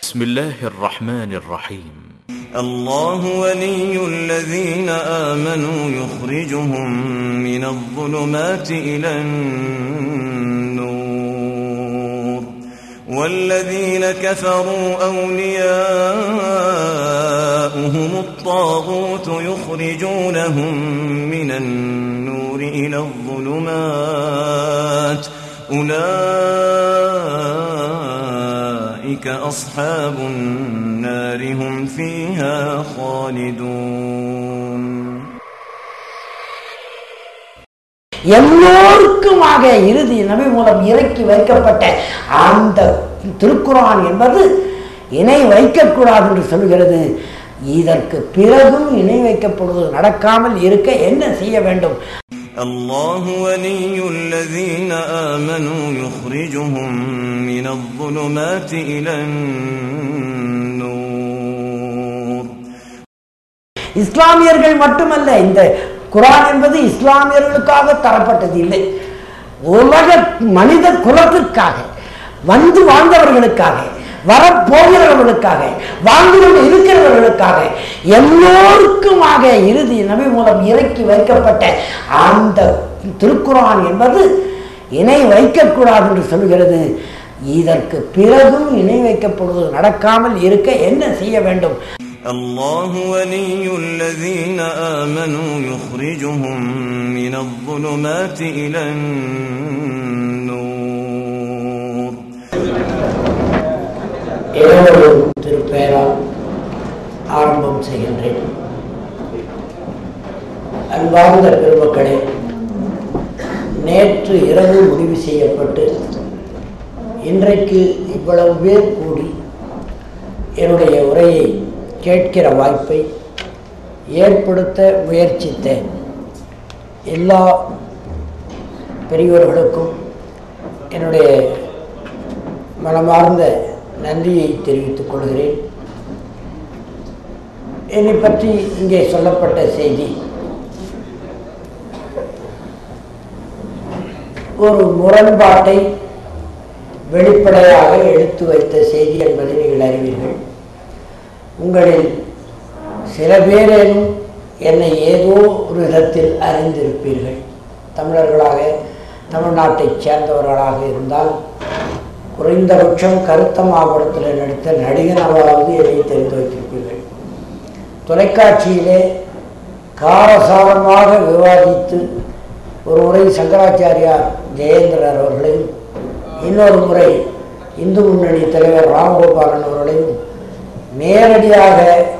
بسم الله الرحمن الرحيم. الله ولي الذين آمنوا يخرجهم من الظلمات إلى النور والذين كفروا أولياؤهم الطاغوت يخرجونهم من النور إلى الظلمات أولئك أصحاب النار هم فيها خالدون. எல்லோருக்குமாக இறுதி நபி மூலம் இறக்கி வைக்கப்பட்ட அந்த திருக்குர்ஆன் என்பது இணை வைக்கக்கூடாது என்று சொல்கிறது. இதற்கு பிறகும் இணை வைக்கப்படுவது நடக்காமல் இருக்க என்ன செய்ய வேண்டும்? الله ولي الذين آمنوا يخرجهم من الظلمات إلى النور. இஸ்லாமியர்கள் மட்டுமல்ல, இந்த குர்ஆன் என்பது இஸ்லாமியர்களுக்காக தரப்பட்டது இல்லை, உலக மனித குலத்திற்காக, வந்து வாழ்ந்தவர்களுக்காக, வரப்போகிறவர்களுக்காக, வாழ்ந்து கொண்டு இருக்கிறவர்களுக்காக, எல்லோருக்குமாக இறுதி நபி மூலம் இறக்கி வைக்கப்பட்ட அந்த திருக்குர்ஆன் என்பது இணை வைக்கக்கூடாது என்று சொல்கிறது. இதற்கு பிறகும் இணை வைக்கப்படுவது நடக்காமல் இருக்க என்ன செய்ய வேண்டும்? الله ولي الذين آمنوا يخرجهم من الظلمات إلى النور. திருப்பெயரால் ஆரம்பம் செய்கின்றேன். அன்பார்ந்த பெருமக்களே, நேற்று இரவு முடிவு செய்யப்பட்டு இன்றைக்கு இவ்வளவு பேர் கூடி என்னுடைய உரையை கேட்கிற வாய்ப்பை ஏற்படுத்த முயற்சித்த எல்லா பெரியோர்களுக்கும் என்னுடைய மனமார்ந்த நன்றியை தெரிவித்துக் கொள்கிறேன். என்னை பற்றி இங்கே சொல்லப்பட்ட செய்தி ஒரு முரண்பாட்டை வெளிப்படையாக எடுத்து வைத்த செய்தி என்பதை நீங்கள் அறிவீர்கள். உங்களில் சில பேரேனும் என்னை ஏதோ ஒரு விதத்தில் அறிந்திருப்பீர்கள். தமிழர்களாக, தமிழ்நாட்டைச் சேர்ந்தவர்களாக இருந்தால் குறைந்தபட்சம் கருத்த மாவட்டத்தில் நடித்த நடிகனாவது என்னை தெரிந்து வைத்திருப்பீர்கள். தொலைக்காட்சியிலே காரசாரமாக விவாதித்து ஒரு முறை சங்கராச்சாரியார் ஜெயேந்திரர் அவர்களையும், இன்னொரு முறை இந்து முன்னணி தலைவர் ராமகோபாலன் அவர்களையும் நேரடியாக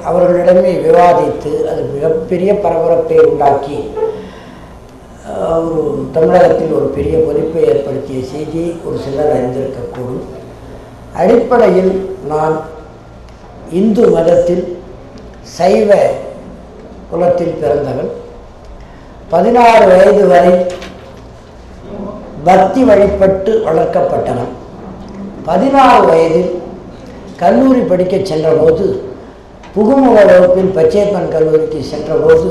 அவர்களிடமே விவாதித்து அது மிகப்பெரிய பரபரப்பை உண்டாக்கி ஒரு தமிழகத்தில் ஒரு பெரிய கொதிப்பை ஏற்படுத்திய செய்தியை ஒரு சிலர் அறிந்திருக்கக்கூடும். அடிப்படையில் நான் இந்து மதத்தில் சைவ குலத்தில் பிறந்தவன். 16 வயது வரை பக்தி வழிபட்டு வளர்க்கப்பட்டவன். 16 வயதில் கல்லூரி படிக்க சென்றபோது, புகுமுக வகுப்பில் பச்சையப்பன் கல்லூரிக்கு சென்றபோது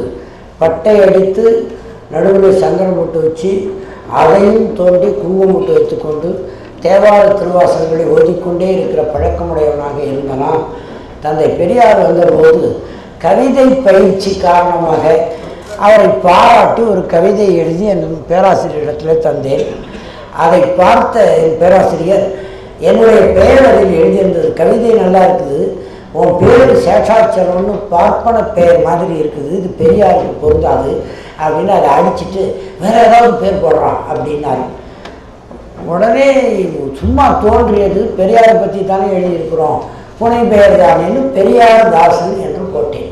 பட்டை அடித்து நடுவில் சங்கரம் போட்டு வச்சு அதையும் தோண்டி குங்குமட்டு வைத்துக்கொண்டு தேவார திருவாசகங்களை ஓதிக்கொண்டே இருக்கிற பழக்கமுடையவனாக இருந்தனா. தந்தை பெரியார் வந்தபோது கவிதை பயிற்சி காரணமாக அவரை பாராட்டி ஒரு கவிதை எழுதி என் பேராசிரியரிடத்தில் தந்தேன். அதை பார்த்த என் பேராசிரியர், என்னுடைய பெயர் அதில் எழுதியிருந்தது, கவிதை நல்லா இருக்குது, உன் பேர் சேஷாச்சலம்னு பார்ப்பன பெயர் மாதிரி இருக்குது, இது பெரியாருக்கு பொருந்தாது அப்படின்னு அதை அடிச்சுட்டு வேற ஏதாவது பேர் போடுறான் அப்படின்னாரு. உடனே சும்மா தோன்றியது, பெரியாரை பற்றி தானே எழுதியிருக்கிறோம், புனை பெயர் தானேன்னு பெரியார் தாசன் என்று போட்டேன்.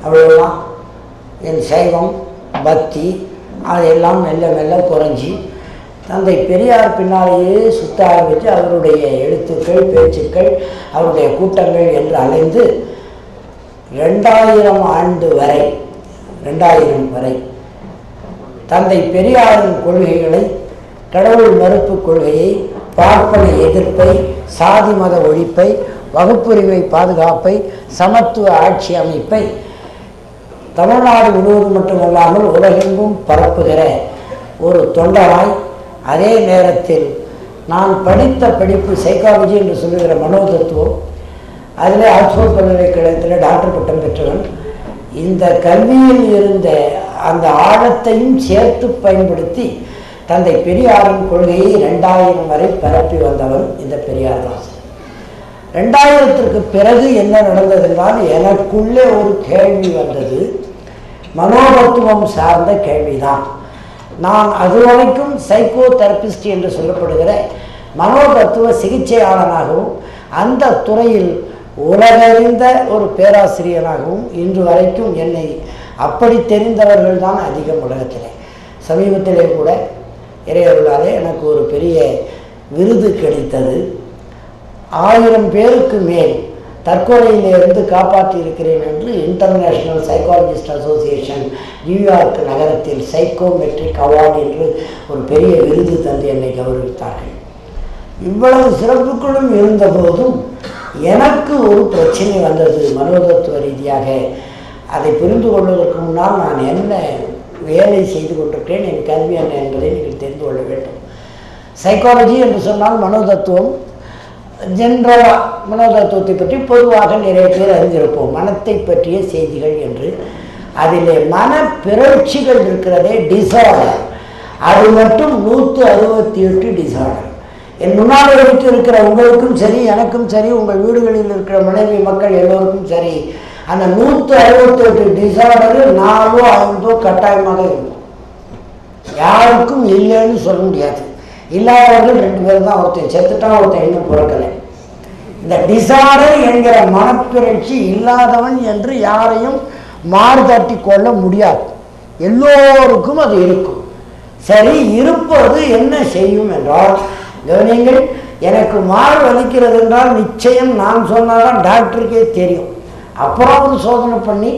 அவ்வளவுதான். என் சைவம் பக்தி அதெல்லாம் மெல்ல மெல்ல குறைஞ்சி தந்தை பெரியார் பின்னாலேயே சுத்த ஆரம்பித்து அவருடைய எழுத்துக்கள், பேச்சுக்கள், அவருடைய கூட்டங்கள் என்று அலைந்து 2000 ஆண்டு வரை, 2000 வரை தந்தை பெரியாரின் கொள்கைகளை, கடவுள் மறுப்பு கொள்கையை, பார்ப்பன எதிர்ப்பை, சாதி மத ஒழிப்பை, வகுப்புரிமை பாதுகாப்பை, சமத்துவ ஆட்சி அமைப்பை தமிழ்நாடு முழுவதும் மட்டுமல்லாமல் உலகெங்கும் பரப்புகிற ஒரு தொண்டராய், அதே நேரத்தில் நான் படித்த படிப்பு சைக்காலஜி என்று சொல்லுகிற மனோதத்துவம், அதில் ஆக்ஸ்போர்ட் பல்கலைக்கழகத்தில் டாக்டர் பட்டம் பெற்றவன். இந்த கல்வியில் இருந்த அந்த ஆழத்தையும் சேர்த்து பயன்படுத்தி தந்தை பெரியாரின் கொள்கையை 2000 வரை பரப்பி வந்தவன் இந்த பெரியார் தாசன். 2000ற்கு பிறகு என்ன நடந்ததென்றால் எனக்குள்ளே ஒரு கேள்வி வந்தது. மனோதத்துவம் சார்ந்த கேள்விதான். நான் அதுவரைக்கும் சைக்கோ தெரபிஸ்ட் என்று சொல்லப்படுகிற மனோதத்துவ சிகிச்சையாளனாகவும் அந்த துறையில் உலகறிந்த ஒரு பேராசிரியராகவும் இன்று வரைக்கும் என்னை அப்படி தெரிந்தவர்கள் தான் அதிகம் உலகத்திலே. சமீபத்திலே கூட இறையருளாலே எனக்கு ஒரு பெரிய விருது கிடைத்தது. 1000 பேருக்கு மேல் தற்கொலையிலிருந்து காப்பாற்றியிருக்கிறேன் என்று இன்டர்நேஷ்னல் சைக்காலஜிஸ்ட் அசோசியேஷன் நியூயார்க் நகரத்தில் சைக்கோமெட்ரிக் அவார்டு என்று ஒரு பெரிய விருது தந்து என்னை கௌரவித்தார்கள். இவ்வளவு சிறப்புகளும் இருந்தபோதும் எனக்கு ஒரு பிரச்சனை வந்தது மனோதத்துவ ரீதியாக. அதை புரிந்து கொள்வதற்கு முன்னால் நான் என்ன வேலை செய்து கொண்டிருக்கிறேன், என் கல்வி என்ன என்பதை நீங்கள் தெரிந்து கொள்ள வேண்டும். சைக்காலஜி என்று சொன்னால் மனோதத்துவம். ஜென்ரலாக மனோதத்துவத்தை பற்றி பொதுவாக நிறைய பேர் அறிந்திருப்போம், மனத்தை பற்றிய செய்திகள் என்று. அதிலே மன பிறழ்ச்சிகள் இருக்கிறதே, டிசார்டர், அது மட்டும் 168 டிசார்டர். என் முன்னாடி இருக்கிற உங்களுக்கும் சரி, எனக்கும் சரி, உங்கள் வீடுகளில் இருக்கிற மனைவி மக்கள் எல்லோருக்கும் சரி, அந்த 168 டிசார்டரு 4 5 கட்டாயமாக இருக்கும். யாருக்கும் இல்லைன்னு சொல்ல முடியாது. இல்லாதவர்கள் 2 பேர் தான். ஒருத்தன் செத்துட்டான், ஒருத்தன் இன்னும் பிறக்கலை. இந்த டிசார்டர் என்கிற மனப்பிறழ்ச்சி இல்லாதவன் என்று யாரையும் மாறுதட்டி கொள்ள முடியாது. எல்லோருக்கும் அது இருக்கும். சரி, இருப்பது என்ன செய்யும் என்றால், கவனிங்கள், எனக்கு மாறு வலிக்கிறது என்றால் நிச்சயம் நான் சொன்னால்தான் டாக்டருக்கே தெரியும். அப்புறம் ஒரு சோதனை பண்ணி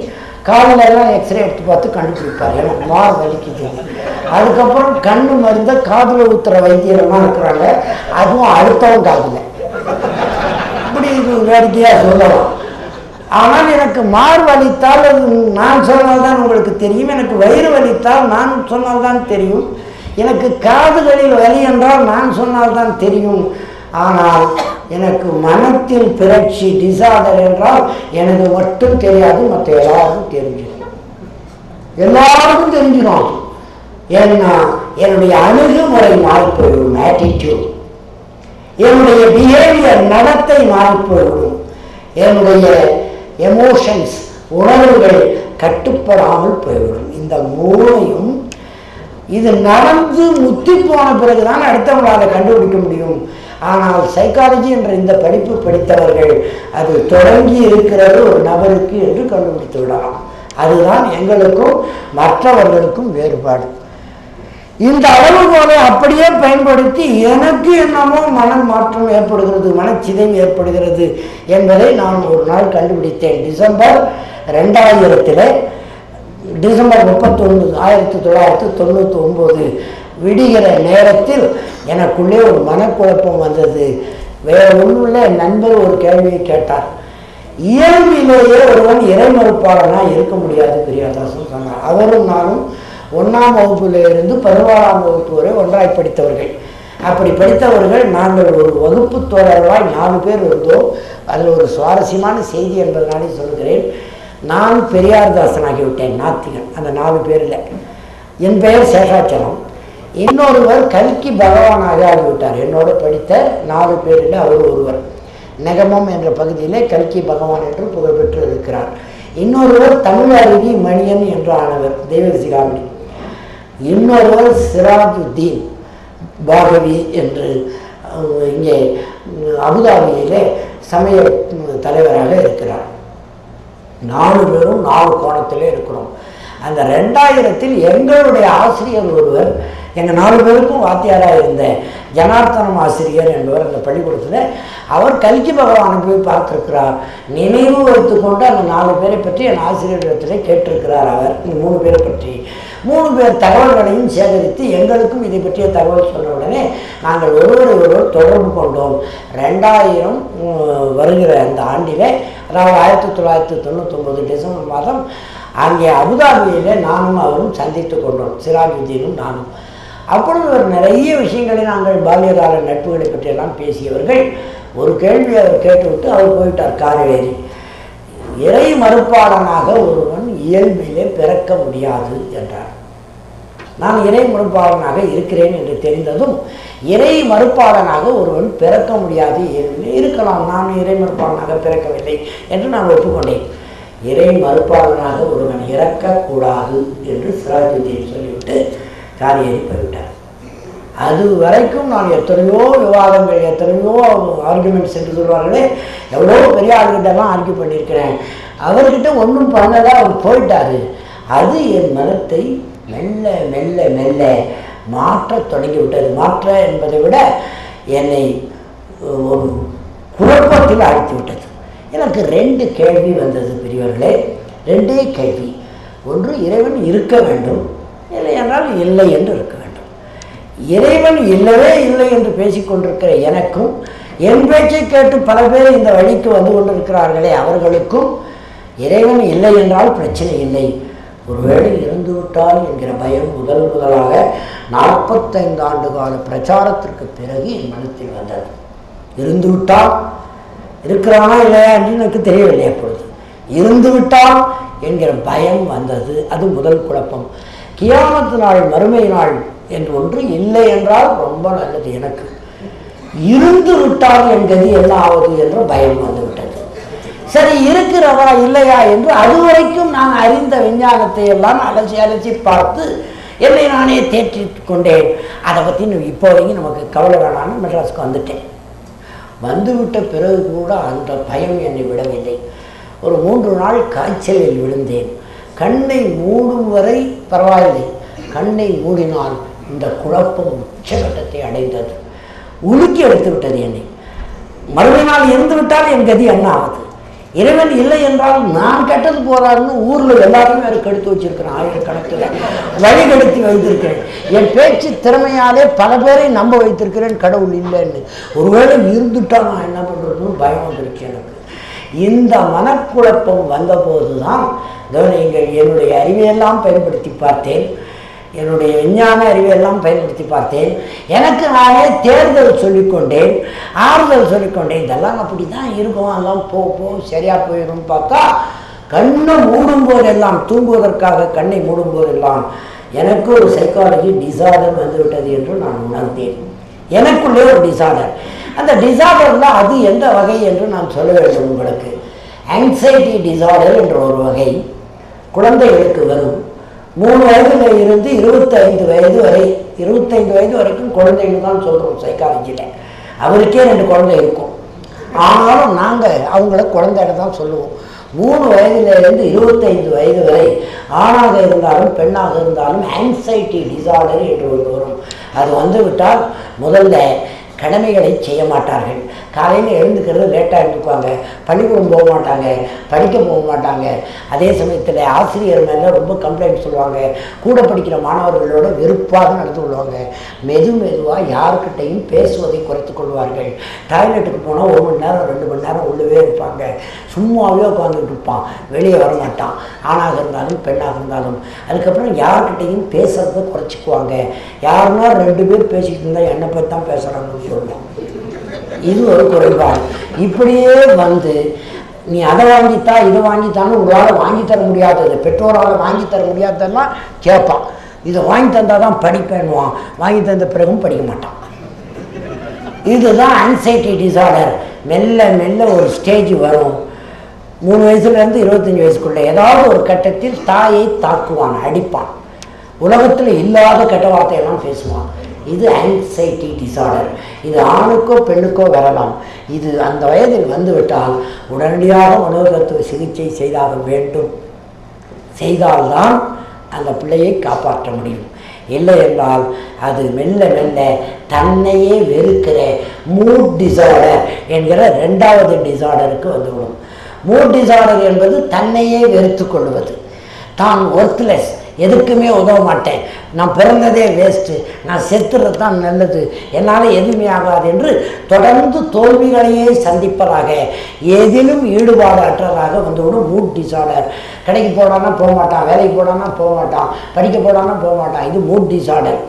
காலில் எல்லாம் எக்ஸ்ரே எடுத்து பார்த்து கண்டுபிடிப்பார் எனக்கு மாறு வலிக்குது. அதுக்கப்புறம் கண்ணு மருந்த காதில் ஊத்துற வைத்தியரெல்லாம் இருக்கிறாங்க, அதுவும் அடுத்தவன் காதில். இப்படி இது வேடிக்கையாக சொல்லலாம். ஆனால் எனக்கு மாறு வலித்தால் அது நான் சொன்னால்தான் உங்களுக்கு தெரியும். எனக்கு வயிறு வலித்தால் நான் சொன்னால்தான் தெரியும். எனக்கு காதுகளில் வலி என்றால் நான் சொன்னால்தான் தெரியும். ஆனால் எனக்கு மனத்தில் பிறழ்ச்சி டிசார்டர் என்றால் எனக்கு மட்டும் தெரியாது, மற்ற எல்லாருக்கும் தெரிஞ்சிடும். எல்லாருக்கும் தெரிஞ்சிடும். ஏன்னா என்னுடைய அணுகுமுறை மாறிப்போய்விடும், ஆட்டிடியூட். என்னுடைய பிஹேவியர், நடத்தை மாறிப்போய்விடும். என்னுடைய எமோஷன்ஸ், உணர்வுகள் கட்டுப்படாமல் போய்விடும். இந்த மூளையும் இது நடந்து முத்தி போன பிறகுதான் அடுத்தவங்களால் கண்டுபிடிக்க முடியும். ஆனால் சைக்காலஜி என்ற இந்த படிப்பு படித்தவர்கள் அது தொடங்கி இருக்கிறது ஒரு நபருக்கு என்று கண்டுபிடித்து விடலாம். அதுதான் எங்களுக்கும் மற்றவர்களுக்கும் வேறுபாடு. இந்த அளவுகோலை அப்படியே பயன்படுத்தி எனக்கு என்னமோ மன மாற்றம் ஏற்படுகிறது, மனச்சிதைவு ஏற்படுகிறது என்பதை நான் ஒரு நாள் கண்டுபிடித்தேன். டிசம்பர் 2000 டிசம்பர் 31, 1999 விடுகிற நேரத்தில் எனக்குள்ளே ஒரு மனக்குழப்பம் வந்தது. வேறு ஒன்றுள்ள நண்பர் ஒரு கேள்வியை கேட்டார். இயல்பிலேயே ஒருவன் இறைமறுப்பாளனாக இருக்க முடியாது பெரியாதாசன் சொன்னார். அவரும் நானும் 1ஆம் வகுப்பிலிருந்து 14ஆம் வகுப்பு வரை ஒன்றாய் படித்தவர்கள். அப்படி படித்தவர்கள் நாங்கள் ஒரு வகுப்பு தோழர்களாய் 4 பேர் இருந்தோம். அதில் ஒரு சுவாரஸ்யமான செய்தி என்பதனாலே சொல்கிறேன். நான் பெரியார்தாசனாகிவிட்டேன், நாத்திகன். அந்த 4 பேரில் என் பெயர் சேஷாச்சலம். இன்னொருவர் கல்கி பகவானாக ஆகிவிட்டார். என்னோட படித்த 4 பேரில் அவர் ஒருவர். நெகமம் என்ற பகுதியிலே கல்கி பகவான் என்று புகழ்பெற்று இருக்கிறார். இன்னொருவர் தமிழ் அருவி மணியன் என்று ஆனவர், தெய்வசிகாமணி. இன்னொருவர் சிராஜுத்தீன் பாகவி என்று இங்கே அபுதாபியிலே சமய தலைவராக இருக்கிறார். 4 பேரும் 4 கோணத்திலே இருக்கிறோம். அந்த 2000 எங்களுடைய ஆசிரியர் ஒருவர், எங்கள் 4 பேருக்கும் வாத்தியாராக இருந்த ஜனார்த்தனம் ஆசிரியர் என்பவர் அந்த பள்ளிக்கூடத்தில், அவர் கல்கி பகவானை போய் பார்த்துருக்கிறார். நினைவு வைத்துக்கொண்டு அந்த 4 பேரை பற்றி என் ஆசிரியரிடத்தில் கேட்டிருக்கிறார். அவர் இந்த 3 பேரை பற்றி 3 பேர் தகவல்களையும் சேகரித்து எங்களுக்கும் இதை பற்றிய தகவல் சொன்ன உடனே நாங்கள் ஒருவர் தொடர்பு கொண்டோம். 2000 வருகிற அந்த ஆண்டிலே, அதாவது 1999 டிசம்பர் மாதம் அங்கே அபுதாபியிலே நானும் அவரும் சந்தித்து கொண்டோம், சிராஜுத்தீனும் நானும். அப்பொழுது ஒரு நிறைய விஷயங்களை நாங்கள் பால்யகால நட்புகளை பற்றியெல்லாம் பேசியவர்கள். ஒரு கேள்வி அவர் கேட்டுவிட்டு அவர் போயிட்டார் காரில் ஏறி. இறை மறுப்பாளனாக ஒருவன் இயல்பிலே பிறக்க முடியாது என்றார். நான் இறை மறுப்பாளனாக இருக்கிறேன் என்று தெரிந்ததும், இறை மறுப்பாளனாக ஒருவன் பிறக்க முடியாது இயல்பிலே இருக்கலாம், நான் இறை மறுப்பாளனாக பிறக்கவில்லை என்று நான் ஒப்புக்கொண்டேன். இறை மறுப்பாளனாக ஒருவன் இறக்கக்கூடாது என்று சிராஜுதீன் சொல்லிவிட்டு காரியேறி போய்விட்டார். அது வரைக்கும் நான் எத்தனையோ விவாதங்கள், எத்தனையோ ஆர்குமெண்ட்ஸ் என்று சொல்வார்களே, எவ்வளோ பெரிய ஆளுகிட்டெல்லாம் ஆர்கியூ பண்ணியிருக்கிறேன். அவர்கிட்ட ஒன்றும் பண்ணதா அவர் போயிட்டார். அது என் மனத்தை மெல்ல மெல்ல மெல்ல மாற்றத் தொடங்கிவிட்டது. மாற்ற என்பதை விட என்னை ஒரு குழப்பத்தில் ஆழ்த்தி விட்டது. எனக்கு 2 கேள்வி வந்தது பெரியவர்களே, 2 கேள்வி. ஒன்று, இறைவன் இருக்க வேண்டும், இல்லை என்றால் இல்லை என்று இருக்க வேண்டும். இறைவன் இல்லவே இல்லை என்று பேசிக்கொண்டிருக்கிற எனக்கும், என் பேச்சை கேட்டு பல பேர் இந்த வழிக்கு வந்து கொண்டிருக்கிறார்களே அவர்களுக்கும், இறைவன் இல்லை என்றால் பிரச்சனை இல்லை, ஒருவேளை இருந்துவிட்டால் என்கிற பயம் முதலாக 45 ஆண்டு கால பிரச்சாரத்திற்கு பிறகு என் மனத்தில் வந்தது. இருந்துவிட்டால், இருக்கிறானா இல்லையா என்று எனக்கு தெரியவில்லை. அப்பொழுது இருந்துவிட்டால் என்கிற பயம் வந்தது. அது முதல் குழப்பம். கியாமத்து நாள், மறுமை நாள் என்று ஒன்று இல்லை என்றால் ரொம்ப நல்லது. எனக்கு இருந்து விட்டால் என் கதி என்ன ஆவது என்ற பயம் வந்துவிட்டது. சரி, இருக்கிறதா இல்லையா என்று அதுவரைக்கும் நான் அறிந்த விஞ்ஞானத்தை எல்லாம் அலசி பார்த்து என்னை நானே தேற்றி கொண்டேன். அதை பற்றி இப்போதைக்கு நமக்கு கவலை வேணான்னு மெட்ராஸுக்கு வந்துட்டேன். வந்துவிட்ட பிறகு கூட அந்த பயம் என்னை விடவில்லை. ஒரு 3 நாள் காய்ச்சலில் விழுந்தேன். கண்ணை மூடும் வரை பரவாயில்லை, கண்ணை மூடினால் இந்த குழப்பம் உச்சகட்டத்தை அடைந்தது. உலுக்கி எடுத்து விட்டது என்னை. மறுநாள் இருந்து விட்டால் என் கதி என்ன ஆகுது? இறைவன் இல்லை என்றால் நான் கெட்டது போறாருன்னு ஊரில் எல்லாருமே அதை கெடுத்து வச்சிருக்கிறேன். ஆயிரக்கணக்கில் வழிகெடுத்து வைத்திருக்கிறேன். என் பேச்சு திறமையாலே பல பேரை நம்ப வைத்திருக்கிறேன் கடவுள் இல்லைன்னு. ஒருவேளை இருந்துட்டா நான் என்ன பண்ணுறதுன்னு பயம் வந்துருக்கு எனக்கு. இந்த மனக்குழப்பம் வந்தபோது தான் கவனியுங்கள், என்னுடைய அறிவையெல்லாம் பயன்படுத்தி பார்த்தேன், என்னுடைய விஞ்ஞான அறிவையெல்லாம் பயன்படுத்தி பார்த்தேன். எனக்கு நானே தேர்தல் சொல்லிக்கொண்டேன், ஆறுதல் சொல்லிக்கொண்டேன். இதெல்லாம் அப்படி தான் இருக்கும், எல்லாம் போ சரியாக போயிடும். பார்த்தா கண்ணை மூடும் போதெல்லாம், தூங்குவதற்காக கண்ணை மூடும் போதெல்லாம் எனக்கு ஒரு சைக்காலஜி டிசார்டர் வந்துவிட்டது என்று நான் உணர்ந்தேன். எனக்குள்ளே ஒரு டிசார்டர். அந்த டிசார்டரில் அது எந்த வகை என்று நான் சொல்ல வேண்டும் உங்களுக்கு. ஆங்ஸைட்டி டிசார்டர் என்ற ஒரு வகை குழந்தைகளுக்கு வரும். 3 வயதில் இருந்து 25 வயது வரை, 25 வயது வரைக்கும் குழந்தைகள் தான் சொல்கிறோம் சைக்காலஜியில். அவருக்கே 2 குழந்தை இருக்கும், ஆனாலும் நாங்கள் அவங்கள குழந்தைகளை தான் சொல்லுவோம். 3 வயதிலிருந்து 25 வயது வரை ஆணாக இருந்தாலும் பெண்ணாக இருந்தாலும் ஆங்ஸைட்டி டிசார்டர் என்று ஒன்று வரும். அது வந்துவிட்டால் முதல்ல கடமைகளை செய்ய மாட்டார்கள். காலையில் எழுந்துக்கிறது லேட்டாக எழுந்துக்குவாங்க, பள்ளிக்கூடம் போக மாட்டாங்க, படிக்க போக மாட்டாங்க. அதே சமயத்தில் ஆசிரியர் மேலே ரொம்ப கம்ப்ளைண்ட் சொல்லுவாங்க. கூட படிக்கிற மாணவர்களோட வெறுப்பாக நடந்து கொள்வாங்க. மெதுவாக யாருக்கிட்டையும் பேசுவதை குறைத்து கொள்வார்கள். டாய்லெட்டுக்கு போனால் 1 மணி நேரம் 2 மணி நேரம் உள்ளவே இருப்பாங்க. சும்மாவே உட்காந்துட்டு இருப்பான், வெளியே வரமாட்டான், ஆணாக இருந்தாலும் பெண்ணாக இருந்தாலும். அதுக்கப்புறம் யார்கிட்டையும் பேசுறதை குறைச்சிக்குவாங்க. யாருன்னா 2 பேர் பேசிக்கிட்டு இருந்தால் என்னை பற்றி தான் பேசுகிறாங்கன்னு சொல்லுவோம். இது ஒரு குறைபாடு. இப்படியே வந்து நீ அதை வாங்கித்தா இதை வாங்கித்தான்னு உங்களால் வாங்கி தர முடியாதது, பெற்றோரால் வாங்கி தர முடியாததெல்லாம் கேட்பான். இதை வாங்கி தந்தால் தான் படிப்பேன்னுவான், வாங்கி தந்த பிறகும் படிக்க மாட்டான். இதுதான் ஆங்ஸைட்டி டிசார்டர். மெல்ல மெல்ல ஒரு ஸ்டேஜ் வரும். 3 வயசுலேருந்து 25 வயசுக்குள்ளே ஏதாவது ஒரு கட்டத்தில் தாயை தாக்குவான், அடிப்பான், உலகத்தில் இல்லாத கெட்ட வார்த்தையெல்லாம் பேசுவான். இது ஆங்ஸைட்டி டிசார்டர். இது ஆணுக்கோ பெண்ணுக்கோ வரலாம். இது அந்த வயதில் வந்துவிட்டால் உடனடியாக மனோதத்துவ சிகிச்சை செய்தாக வேண்டும். செய்தால்தான் அந்த பிள்ளையை காப்பாற்ற முடியும். இல்லை என்றால் அது மெல்ல மெல்ல தன்னையே வெறுக்கிற மூட் டிசார்டர் என்கிற 2வது டிசார்டருக்கு வந்துவிடும். மூட் டிசார்டர் என்பது தன்னையே வெறுத்து கொள்வது. தான் ஒர்த்லெஸ், எதுக்குமே உதவ மாட்டேன், நான் பிறந்ததே வேஸ்ட்டு, நான் செத்துறது தான் நல்லது, என்னால் எதுவுமே ஆகாது என்று தொடர்ந்து தோல்விகளையே சந்திப்பதாக, எதிலும் ஈடுபாடு அற்றதாக வந்துவிடும் மூட் டிசார்டர். கடைக்கு போடானா போக மாட்டான், வேலைக்கு போடானா போக மாட்டான், படிக்க போடானா போக மாட்டான். இது மூட் டிசார்டர்.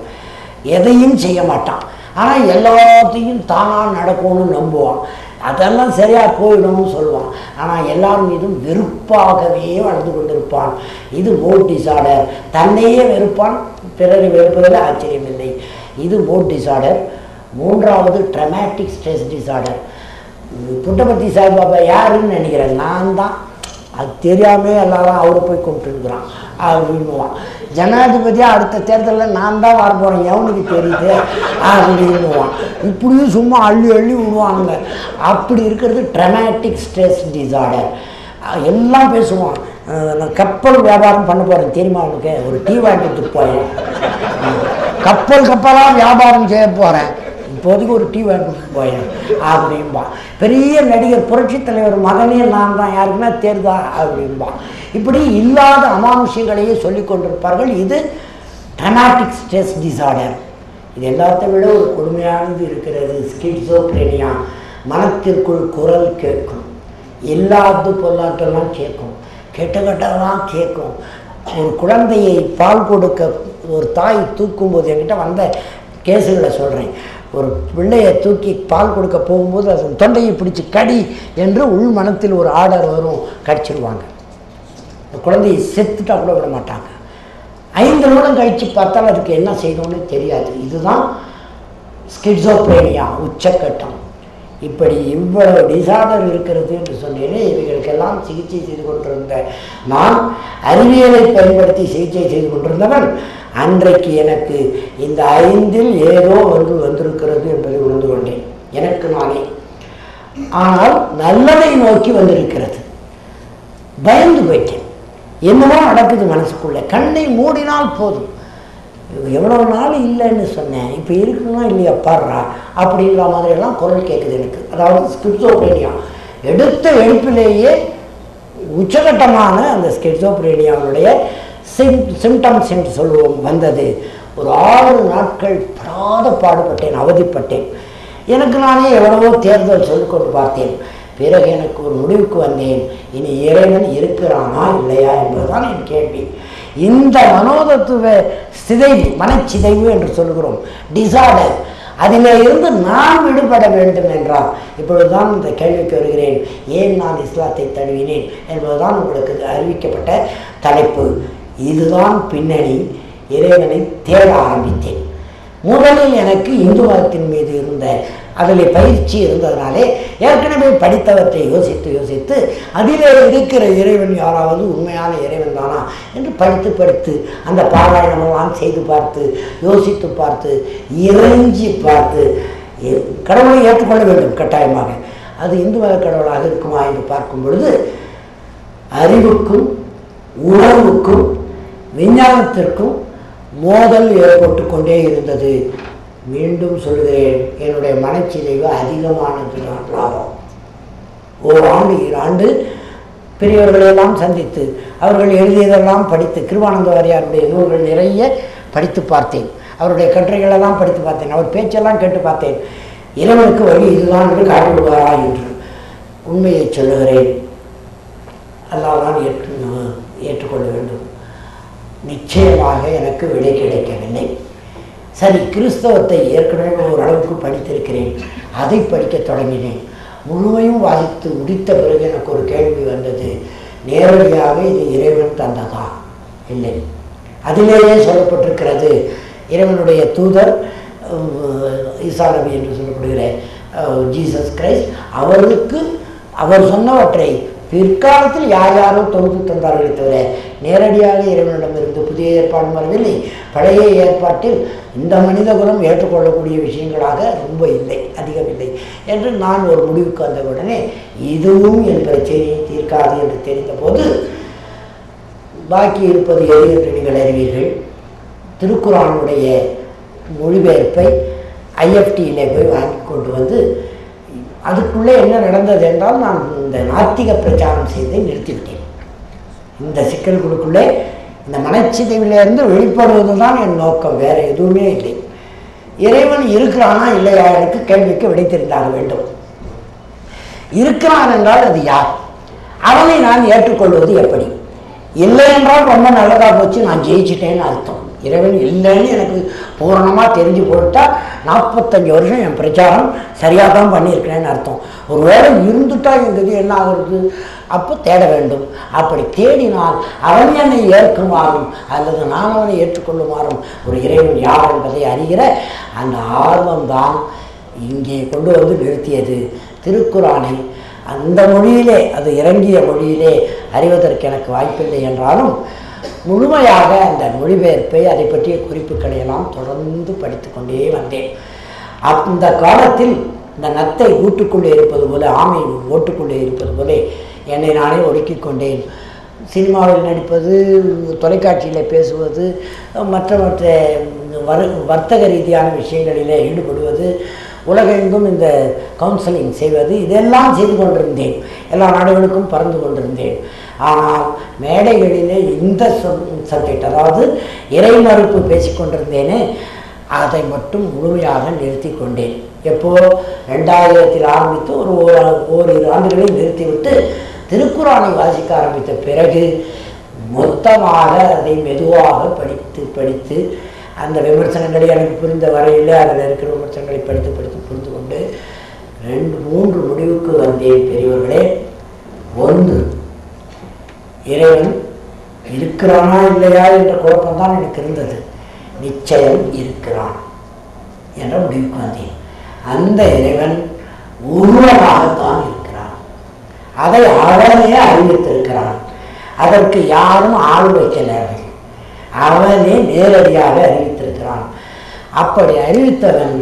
எதையும் செய்ய மாட்டான். ஆனால் எல்லாத்தையும் தானாக நடக்கும்னு நம்புவான். அதெல்லாம் சரியாக போயிடும்னு சொல்லுவான். ஆனால் எல்லார் மீதும் வெறுப்பாகவே வளர்ந்து கொண்டிருப்பான். இது மூட் டிசார்டர். தன்னையே வெறுப்பான், பிறரை வெறுப்பதில் ஆச்சரியமில்லை. இது மூட் டிசார்டர். மூன்றாவது traumatic stress disorder. Puttaparthi Saibaba யாருன்னு நினைக்கிறேன், நான் தான், அது தெரியாமல் எல்லாரும் அவரை போய் கும்பிட்டுருக்குறான் அப்படின்னுவான். ஜனாதிபதியாக அடுத்த தேர்தலில் நான் தான் வர போகிறேன், எவனுக்கு தெரியுது அப்படின்னுவான். இப்படியும் சும்மா அள்ளி அள்ளி விடுவாங்க. அப்படி இருக்கிறது ட்ரமாட்டிக் ஸ்ட்ரெஸ் டிசார்டர். எல்லாம் பேசுவான். நான் கப்பல் வியாபாரம் பண்ண போகிறேன் தெரியுமா அவனுக்கு, ஒரு டீ வாங்கிட்டு போகிறேன், கப்பலாக வியாபாரம் செய்ய போகிறேன், இப்போதைக்கு ஒரு டீ வாங்கிட்டு போயேன் அப்படின்பா. பெரிய நடிகர் புரட்சித் தலைவர் மகனே நான் தான், யாருக்குன்னா தேர்தா அப்படின்பா. இப்படி இல்லாத அமானுஷங்களையே சொல்லி கொண்டிருப்பார்கள். இது ட்ரமாட்டிக் ஸ்ட்ரெஸ் டிசார்டர். இது எல்லாத்தை விட ஒரு கொடுமையானது இருக்கிறது, ஸ்கிட்சோப்ரேனியா. மனத்திற்குள் குரல் கேட்கும், எல்லாத்து பொல்லாட்டெல்லாம் கேட்கும், கெட்டலாம் கேட்கும். ஒரு குழந்தையை பால் கொடுக்க ஒரு தாய் தூக்கும்போது, என்கிட்ட வந்த கேஸுகளை சொல்கிறேன், ஒரு பிள்ளையை தூக்கி பால் கொடுக்க போகும்போது அது தொண்டையை பிடிச்சி கடி என்று உள் மனத்தில் ஒரு ஆர்டர் வரும், கடிச்சிருவாங்க. குழந்தையை செத்துட்டா கூட விட மாட்டாங்க. 5 நிமிடம் கழித்து பார்த்தால் அதுக்கு என்ன செய்யணும்னு தெரியாது. இதுதான் ஸ்கிட்சோப்ரேனியா, உச்சக்கட்டம். இப்படி இவ்வளவு டிசார்டர் இருக்கிறது என்று சொன்னேனே, இவைகளுக்கெல்லாம் சிகிச்சை செய்து கொண்டிருந்த நான், அறிவியலை பயன்படுத்தி சிகிச்சை செய்து கொண்டிருந்தவன், அன்றைக்கு எனக்கு இந்த 5இல் ஏதோ ஒன்று வந்திருக்கிறது என்பதை உணர்ந்து கொண்டேன், எனக்கு நானே. ஆனால் நல்லதை நோக்கி வந்திருக்கிறது. பயந்து போயிட்டேன். என்னவோ நடக்குது மனசுக்குள்ளே. கண்ணை மூடினால் போதும். எவ்வளோ நாள் இல்லைன்னு சொன்னேன், இப்போ இருக்குன்னா இல்லையா பாடுறா அப்படின்ற மாதிரியெல்லாம் குரல் கேட்குது எனக்கு. அதாவது ஸ்கிட்சோப்ரேனியா எடுத்த எடுப்பிலேயே உச்சகட்டமான அந்த ஸ்கிட்சோப்ரேனியாவுடைய சிம்டம்ஸ் என்று சொல்லுவோம் வந்தது. ஒரு 6 நாட்கள் படாத பாடுபட்டேன், அவதிப்பட்டேன். எனக்கு நானே எவ்வளவோ தேர்தல் சொல்லிக்கொண்டு பார்த்தேன். பிறகு எனக்கு ஒரு முடிவுக்கு வந்தேன், இனி இறைவன் இருக்கிறானா இல்லையா என்பதுதான் என் கேள்வி. இந்த மனோதத்துவ சிதைவு, மனச்சிதைவு என்று சொல்கிறோம், டிசார்டர், அதிலே இருந்து நான் விடுபட வேண்டும் என்றால், இப்பொழுதுதான் இந்த கேள்விக்கு வருகிறேன், ஏன் நான் இஸ்லாத்தை தழுவினேன் என்பதுதான் உங்களுக்கு அறிவிக்கப்பட்ட தலைப்பு. இதுதான் பின்னணி. இறைவனை தேட ஆரம்பித்தேன். முதலில் எனக்கு இந்து மதத்தின் மீது இருந்த அதில் பயிற்சி இருந்ததுனாலே ஏற்கனவே படித்தவற்றை யோசித்து அதிலே இருக்கிற இறைவன் யாராவது உண்மையான இறைவன் தானா என்று படித்து அந்த பாராயணமெல்லாம் செய்து பார்த்து, யோசித்து பார்த்து, இறைஞ்சி பார்த்து, கடவுளை ஏற்றுக்கொள்ள வேண்டும் கட்டாயமாக. அது இந்து மத கடவுளாக இருக்குமா என்று பார்க்கும் பொழுது அறிவுக்கும் உணர்வுக்கும் விஞ்ஞானத்திற்கும் மோதல் ஏற்பட்டு கொண்டே இருந்தது. மீண்டும் சொல்கிறேன், என்னுடைய மனச்சிதைவு அதிகமானது லாபம். ஓராண்டு 2 ஆண்டு பெரியவர்களெல்லாம் சந்தித்து அவர்கள் எழுதியதெல்லாம் படித்து, கிருபானந்த வாரியாருடைய நூல்கள் நிறைய படித்து பார்த்தேன், அவருடைய கட்டுரைகளெல்லாம் படித்து பார்த்தேன், அவர் பேச்செல்லாம் கேட்டு பார்த்தேன். இறைவனுக்கு வழி இதுதான் என்று காட்டிவிடுவாரா என்று உண்மையை சொல்லுகிறேன். அல்லாதான் ஏற்றுக்கொள்ள வேண்டும். நிச்சயமாக எனக்கு விடை கிடைக்கவில்லை. சரி, கிறிஸ்தவத்தை ஏற்கனவே ஓரளவுக்கு படித்திருக்கிறேன், அதை படிக்க தொடங்கினேன். முழுமையும் வாசித்து முடித்த பிறகு எனக்கு ஒரு கேள்வி வந்தது, நேரடியாக இது இறைவன் தந்ததா? இல்லை, அதிலேயே சொல்லப்பட்டிருக்கிறது. இறைவனுடைய தூதர் ஈசா நபி என்று சொல்லப்படுகிற ஜீசஸ் கிரைஸ்ட், அவருக்கு அவர் சொன்னவற்றை பிற்காலத்தில் யார் யாரோ தொகுத்து தந்தார்களே தவிர நேரடியாக இறைவனிடமிருந்து புதிய ஏற்பாடு வரவில்லை. பழைய ஏற்பாட்டில் இந்த மனித குலம் ஏற்றுக்கொள்ளக்கூடிய விஷயங்களாக ரொம்ப இல்லை, அதிகம் இல்லை என்று நான் ஒரு முடிவுக்கு வந்தவுடனே இதுவும் என் பிரச்சனையை தீர்க்காது என்று தெரிந்தபோது, பாக்கி இருப்பது எது என்று நீங்கள் அறிவீர்கள். திருக்குறானுடைய மொழிபெயர்ப்பை IFTயிலே போய் வாங்கி கொண்டு வந்து, அதுக்குள்ளே என்ன நடந்தது என்றால், நான் இந்த நாத்திக பிரச்சாரம் செய்து நிறுத்திவிட்டேன். இந்த சிக்கல்களுக்குள்ளே இந்த மனச்சிதைவிலிருந்து வெளிப்படுவது தான் என் நோக்கம், வேறு எதுவுமே இல்லை. இறைவன் இருக்கிறானா இல்லையா எனக்கு கேள்விக்கு விடை தெரிந்தாக வேண்டும். இருக்கிறான் என்றால் அது யார்? அவனை நான் ஏற்றுக்கொள்வது எப்படி? இல்லை என்றால் ரொம்ப நல்லதாக போச்சு, நான் ஜெயிச்சிட்டேன்னு அர்த்தம். இறைவன் இல்லைன்னு எனக்கு பூரணமாக தெரிஞ்சு போட்டா 45 வருஷம் என் பிரச்சாரம் சரியாக தான் பண்ணியிருக்கிறேன்னு அர்த்தம். ஒரு வேளை இருந்துட்டா எங்களுக்கு என்ன ஆகுறது? அப்போ தேட வேண்டும். அப்படி தேடினால் அவன் என்னை ஏற்குமாறும் அல்லது நான் அவனை ஏற்றுக்கொள்ளுமாறும் ஒரு இறைவன் யார் என்பதை அறிகிற அந்த ஆர்வம்தான் இங்கே கொண்டு வந்து நிறுத்தியது. திருக்குரானை அந்த மொழியிலே, அது இறங்கிய மொழியிலே அறிவதற்கு எனக்கு வாய்ப்பில்லை என்றாலும் முழுமையாக அந்த மொழிபெயர்ப்பை அதை பற்றிய குறிப்புகளை எல்லாம் தொடர்ந்து படித்து கொண்டே வந்தேன். அந்த காலத்தில் இந்த நத்தை வீட்டுக்குள்ளே இருப்பது போல, ஆமை ஓட்டுக்குள்ளே இருப்பது போல என்னை நானே ஒடுக்கிக் கொண்டேன். சினிமாவில் நடிப்பது, தொலைக்காட்சியில் பேசுவது, மற்ற வர்த்தக ரீதியான விஷயங்களிலே ஈடுபடுவது, உலகெங்கும் இந்த கவுன்சிலிங் செய்வது, இதெல்லாம் செய்து கொண்டிருந்தேன். எல்லா நாடுகளுக்கும் பறந்து கொண்டிருந்தேன். ஆனால் மேடைகளிலே இந்த சப்ஜெக்ட், அதாவது இறை மறுப்பு பேசிக்கொண்டிருந்தேனே, அதை மட்டும் முழுமையாக நிறுத்தி கொண்டேன். எப்போ 2000 ஆரம்பித்து ஓரிரு ஆண்டுகளை நிறுத்திவிட்டு திருக்குரானை வாசிக்க ஆரம்பித்த பிறகு மொத்தமாக அதை மெதுவாக படித்து அந்த விமர்சனங்களை எனக்கு புரிந்த வரையில் அதில் இருக்கிற விமர்சனங்களை படித்து புரிந்து கொண்டு 2-3 முடிவுக்கு வந்தேன் பெரியவர்களே. ஒன்று, இறைவன் இருக்கிறானா இல்லையா என்ற குழப்பம்தான் எனக்கு இருந்தது. நிச்சயம் இருக்கிறான் என்ற முடிவுக்கு வந்தேன். அந்த இறைவன் உருவமாகத்தான் இருக்கிறான். அதை அவனே அறிவித்திருக்கிறான். அதற்கு யாரும் ஆள் வைக்கலார்கள். அவனே நேரடியாக அறிவித்திருக்கிறான். அப்படி அறிவித்தவன்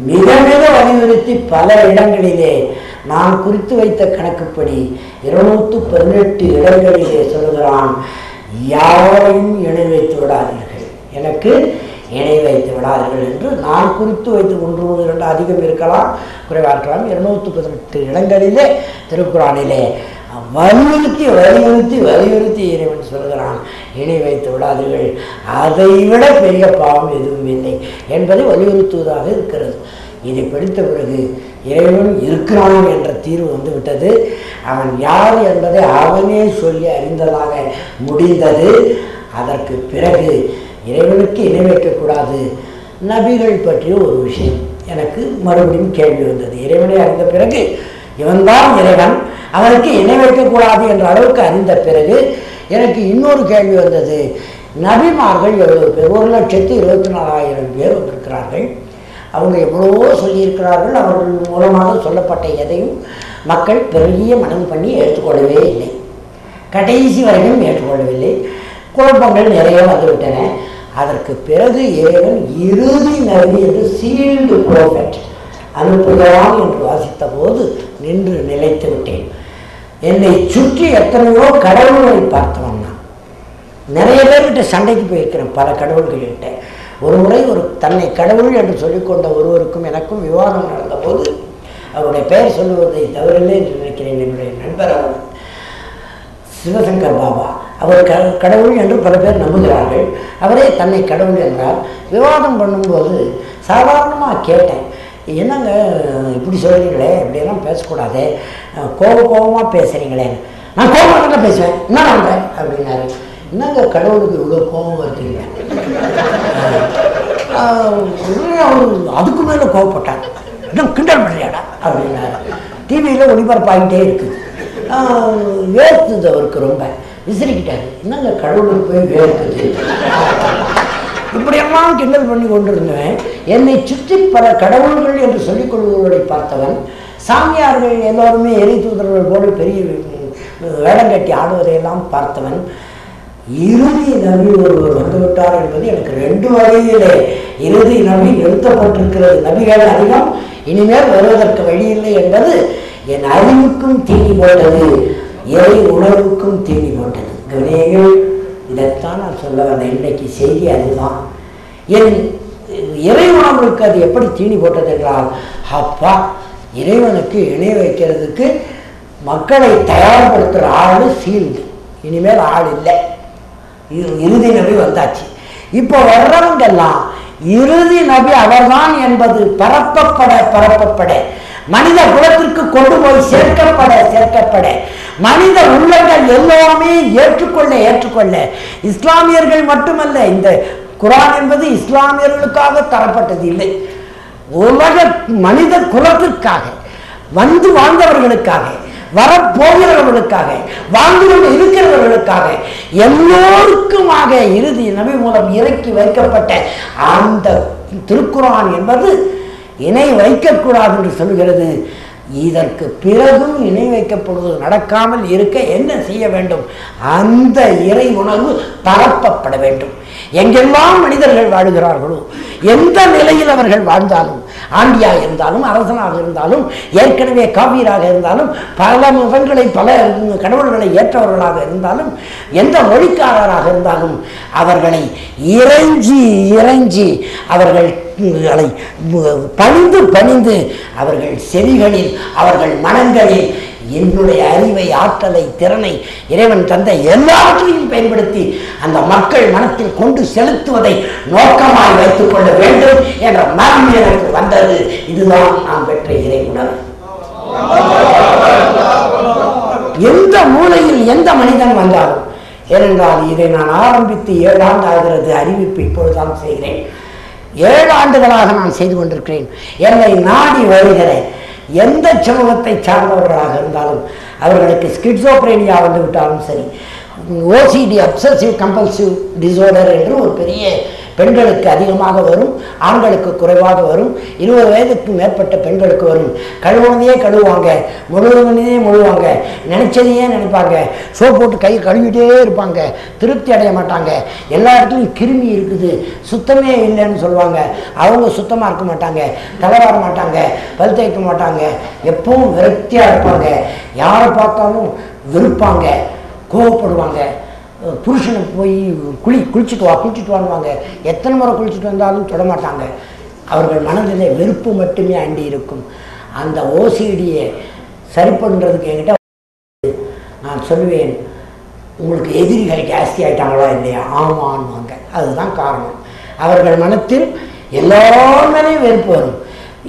மிக மிக வலியுறுத்தி பல இடங்களிலே நான் குறித்து வைத்த கணக்குப்படி 218 இடங்களிலே சொல்கிறான், யாரையும் இணை வைத்து விடாதீர்கள், எனக்கு இணை வைத்து விடாதீர்கள் என்று. நான் குறித்து வைத்து 1-2 அதிகம் இருக்கலாம், குறைவாக இருக்கலாம். 218 இடங்களிலே திருக்குறானிலே வலியுறுத்தி இறைவன் சொல்கிறான், இணை வைத்து விடாதீர்கள், அதை விட பெரிய பாவம் எதுவும் இல்லை என்பதை வலியுறுத்துவதாக இருக்கிறது. இதை படித்த பிறகு இறைவன் இருக்கிறான் என்ற தீர்வு வந்து விட்டது. அவன் யார் என்பதை அவனே சொல்லி அறிந்ததாக முடிந்தது. அதற்கு பிறகு இறைவனுக்கு இணை வைக்கக்கூடாது, நபிகள் பற்றிய ஒரு விஷயம் எனக்கு மறுபடியும் கேள்வி வந்தது. இறைவனை அறிந்த பிறகு இவன்தான் இறைவன், அவனுக்கு இணை வைக்கக்கூடாது என்ற அளவுக்கு அறிந்த பிறகு எனக்கு இன்னொரு கேள்வி வந்தது. நபிமார்கள் எவ்வளவு பேர்? 1,24,000 பேர் வந்திருக்கிறார்கள். அவங்க எவ்வளவோ சொல்லியிருக்கிறார்கள். அவர்கள் மூலமாக சொல்லப்பட்ட எதையும் மக்கள் பெரிய மனம் பண்ணி ஏற்றுக்கொள்ளவே இல்லை. கடைசி வரைக்கும் ஏற்றுக்கொள்ளவில்லை. குழப்பங்கள் நிறைய வந்துவிட்டன. அதற்கு பிறகு இறைவன் இறுதி நபி என்று சீல்டு ப்ரோஃபெட் அனுப்புகிறான் என்று வாசித்த போது நின்று நிலைத்து விட்டேன். என்னை சுற்றி எத்தனையோ கடவுள்களை பார்த்தவன் நான். நிறைய பேர்கிட்ட சண்டைக்கு போயிருக்கிறேன், பல கடவுள்கள்கிட்ட. ஒரு முறை தன்னை கடவுள் என்று சொல்லிக்கொண்ட ஒருவருக்கும் எனக்கும் விவாதம் நடந்தபோது, அவருடைய பெயர் சொல்லுவதை தவறில்லை என்று நினைக்கிறேன், என்னுடைய நண்பர் அவர் சிவசங்கர் பாபா. அவர் கடவுள் என்று பல பேர் நம்புகிறார்கள். அவரே தன்னை கடவுள் என்றார். விவாதம் பண்ணும்போது சாதாரணமாக கேட்டேன், என்னங்க இப்படி சொல்கிறீங்களே, இப்படியெல்லாம் பேசக்கூடாது, கோபமாக பேசுகிறீங்களே. நான் கோபமாக பேசுவேன், என்ன பண்ணுறேன் அப்படின்னாரு. என்னங்க கடவுளுக்கு இவ்வளோ கோபம் வருதுங்க. அவர் அதுக்கு மேலே கோவப்பட்டாங்க. இன்னும் கிண்டல் பண்ணியாடா அப்படின்னாரு. டிவியில் ஒளிபரப்பாகிட்டே இருக்குது. வேர்த்துது அவருக்கு, ரொம்ப விசிறிக்கிட்டாரு. என்னங்க கடவுளுக்கு போய் வேர்க்குது. இப்படியெல்லாம் கிண்டல் பண்ணி கொண்டிருந்தவன் என்னை சுற்றி பல கடவுள்கள் என்று சொல்லிக் கொள்வதை பார்த்தவன், சாமியார்கள் எல்லோருமே எரி தூதர்கள் போல பெரிய வேடங்கட்டி ஆடுவதையெல்லாம் பார்த்தவன், இறுதி நபி ஒருவர் வந்துவிட்டார் என்பது எனக்கு 2 வகையிலே இறுதி நபி நிறுத்தப்பட்டிருக்கிறது. நபிகள் அதிகம், இனிமேல் வருவதற்கு வழியில்லை என்பது என் அறிவுக்கும் தீனி போட்டது, இறை உணர்வுக்கும் தீனி போட்டது. கவனியங்கள், இதைத்தான் நான் சொல்ல வந்த இன்றைக்கு செய்தி அதுதான். என் இறை உணர்வுக்கு அது எப்படி தீனி போட்டது என்றால், அப்பா இறைவனுக்கு இணை வைக்கிறதுக்கு மக்களை தயார்படுத்துகிற ஆள் சீல்டு, இனிமேல் ஆள் இல்லை, இறுதி நபி வந்தாச்சு. இப்போ வர்றவங்கெல்லாம் இறுதி நபி அவர்தான் என்பது பரப்பப்பட மனித குலத்திற்கு கொண்டு போய் சேர்க்கப்பட மனித உள்ளங்கள் எல்லாமே ஏற்றுக்கொள்ள இஸ்லாமியர்கள் மட்டுமல்ல, இந்த குர்ஆன் என்பது இஸ்லாமியர்களுக்காக தரப்பட்டது இல்லை, உலக மனித குலத்திற்காக, வந்து வாழ்ந்தவர்களுக்காக, வரப்போகிறவர்களுக்காக, வாழ்ந்து கொண்டு இருக்கிறவர்களுக்காக, எல்லோருக்குமாக இறுதி நபி மூலம் இறக்கி வைக்கப்பட்ட அந்த திருக்குர்ஆன் என்பது இணை வைக்கக்கூடாது என்று சொல்கிறது. இதற்கு பிறகும் இணை வைக்கப்படுவது நடக்காமல் இருக்க என்ன செய்ய வேண்டும்? அந்த இறை உணர்வு பரப்பப்பட வேண்டும். எங்கெல்லாம் மனிதர்கள் வாழுகிறார்களோ, எந்த நிலையில் அவர்கள் வாழ்ந்தாலும், ஆண்டியாக இருந்தாலும், அரசனாக இருந்தாலும், ஏற்கனவே காவியராக இருந்தாலும், பல மதங்களை பல கடவுள்களை ஏற்றவர்களாக இருந்தாலும், எந்த மொழிக்காரராக இருந்தாலும், அவர்களை இறைஞ்சி அவர்களை பணிந்து அவர்கள் செவிகளில், அவர்கள் மனங்களில் என்னுடைய அறிவை, ஆற்றலை, திறனை இறைவன் தந்த எல்லாவற்றையும் பயன்படுத்தி அந்த மக்கள் மனத்தில் கொண்டு செலுத்துவதை நோக்கமாய் வைத்துக் கொள்ள வேண்டும் என்ற மனம் எனக்கு வந்தது. இதுதான் நாம் பெற்ற இறை உணர்வு. எந்த மூலையில் எந்த மனிதன் வந்தாலும், ஏனென்றால் இதை நான் ஆரம்பித்து 7 ஆண்டு ஆகிறது, அறிவிப்பு இப்பொழுதுதான் செய்கிறேன். 7 ஆண்டுகளாக நான் செய்து கொண்டிருக்கிறேன். என்னை நாடி வருகிறேன் எந்த சமூகத்தை சார்ந்தவர்களாக இருந்தாலும், அவர்களுக்கு ஸ்கிட்சோப்ரேனியா வந்து விட்டாலும் சரி, ஓசிடி அப்சசிவ் கம்பல்சிவ் டிசார்டர் என்று ஒரு பெரிய பெண்களுக்கு அதிகமாக வரும், ஆண்களுக்கு குறைவாக வரும், 20 வயதுக்கு மேற்பட்ட பெண்களுக்கு வரும். கழுவுனதையே கழுவுவாங்க, முழுவதையே முழுவாங்க, நினைச்சதையே நினைப்பாங்க, சோப் போட்டு கை கழுவிட்டே இருப்பாங்க, திருப்தி அடைய மாட்டாங்க, எல்லா இடத்துலையும் கிருமி இருக்குது, சுத்தமே இல்லைன்னு சொல்லுவாங்க. அவங்க சுத்தமாக இருக்க மாட்டாங்க, தலைவார மாட்டாங்க, பல் தேய்க்க மாட்டாங்க, எப்பவும் விரக்தியாக இருப்பாங்க, யாரை பார்த்தாலும் வெறுப்பாங்க, கோவப்படுவாங்க. புருஷனை போய் குளிச்சுட்டு வாங்குவாங்க, எத்தனை முறை குளிச்சுட்டு வந்தாலும் தொடமாட்டாங்க. அவர்கள் மனதிலே வெறுப்பு மட்டுமே அண்டி இருக்கும். அந்த ஓசிடியை சரி பண்ணுறதுக்கு என்கிட்ட நான் சொல்லுவேன், உங்களுக்கு எதிரிகள் ஜாஸ்தி ஆகிட்டாங்களா இல்லையா? ஆமான்வாங்க. அதுதான் காரணம். அவர்கள் மனத்தில் எல்லாருமேலேயும் வெறுப்பு வரும்.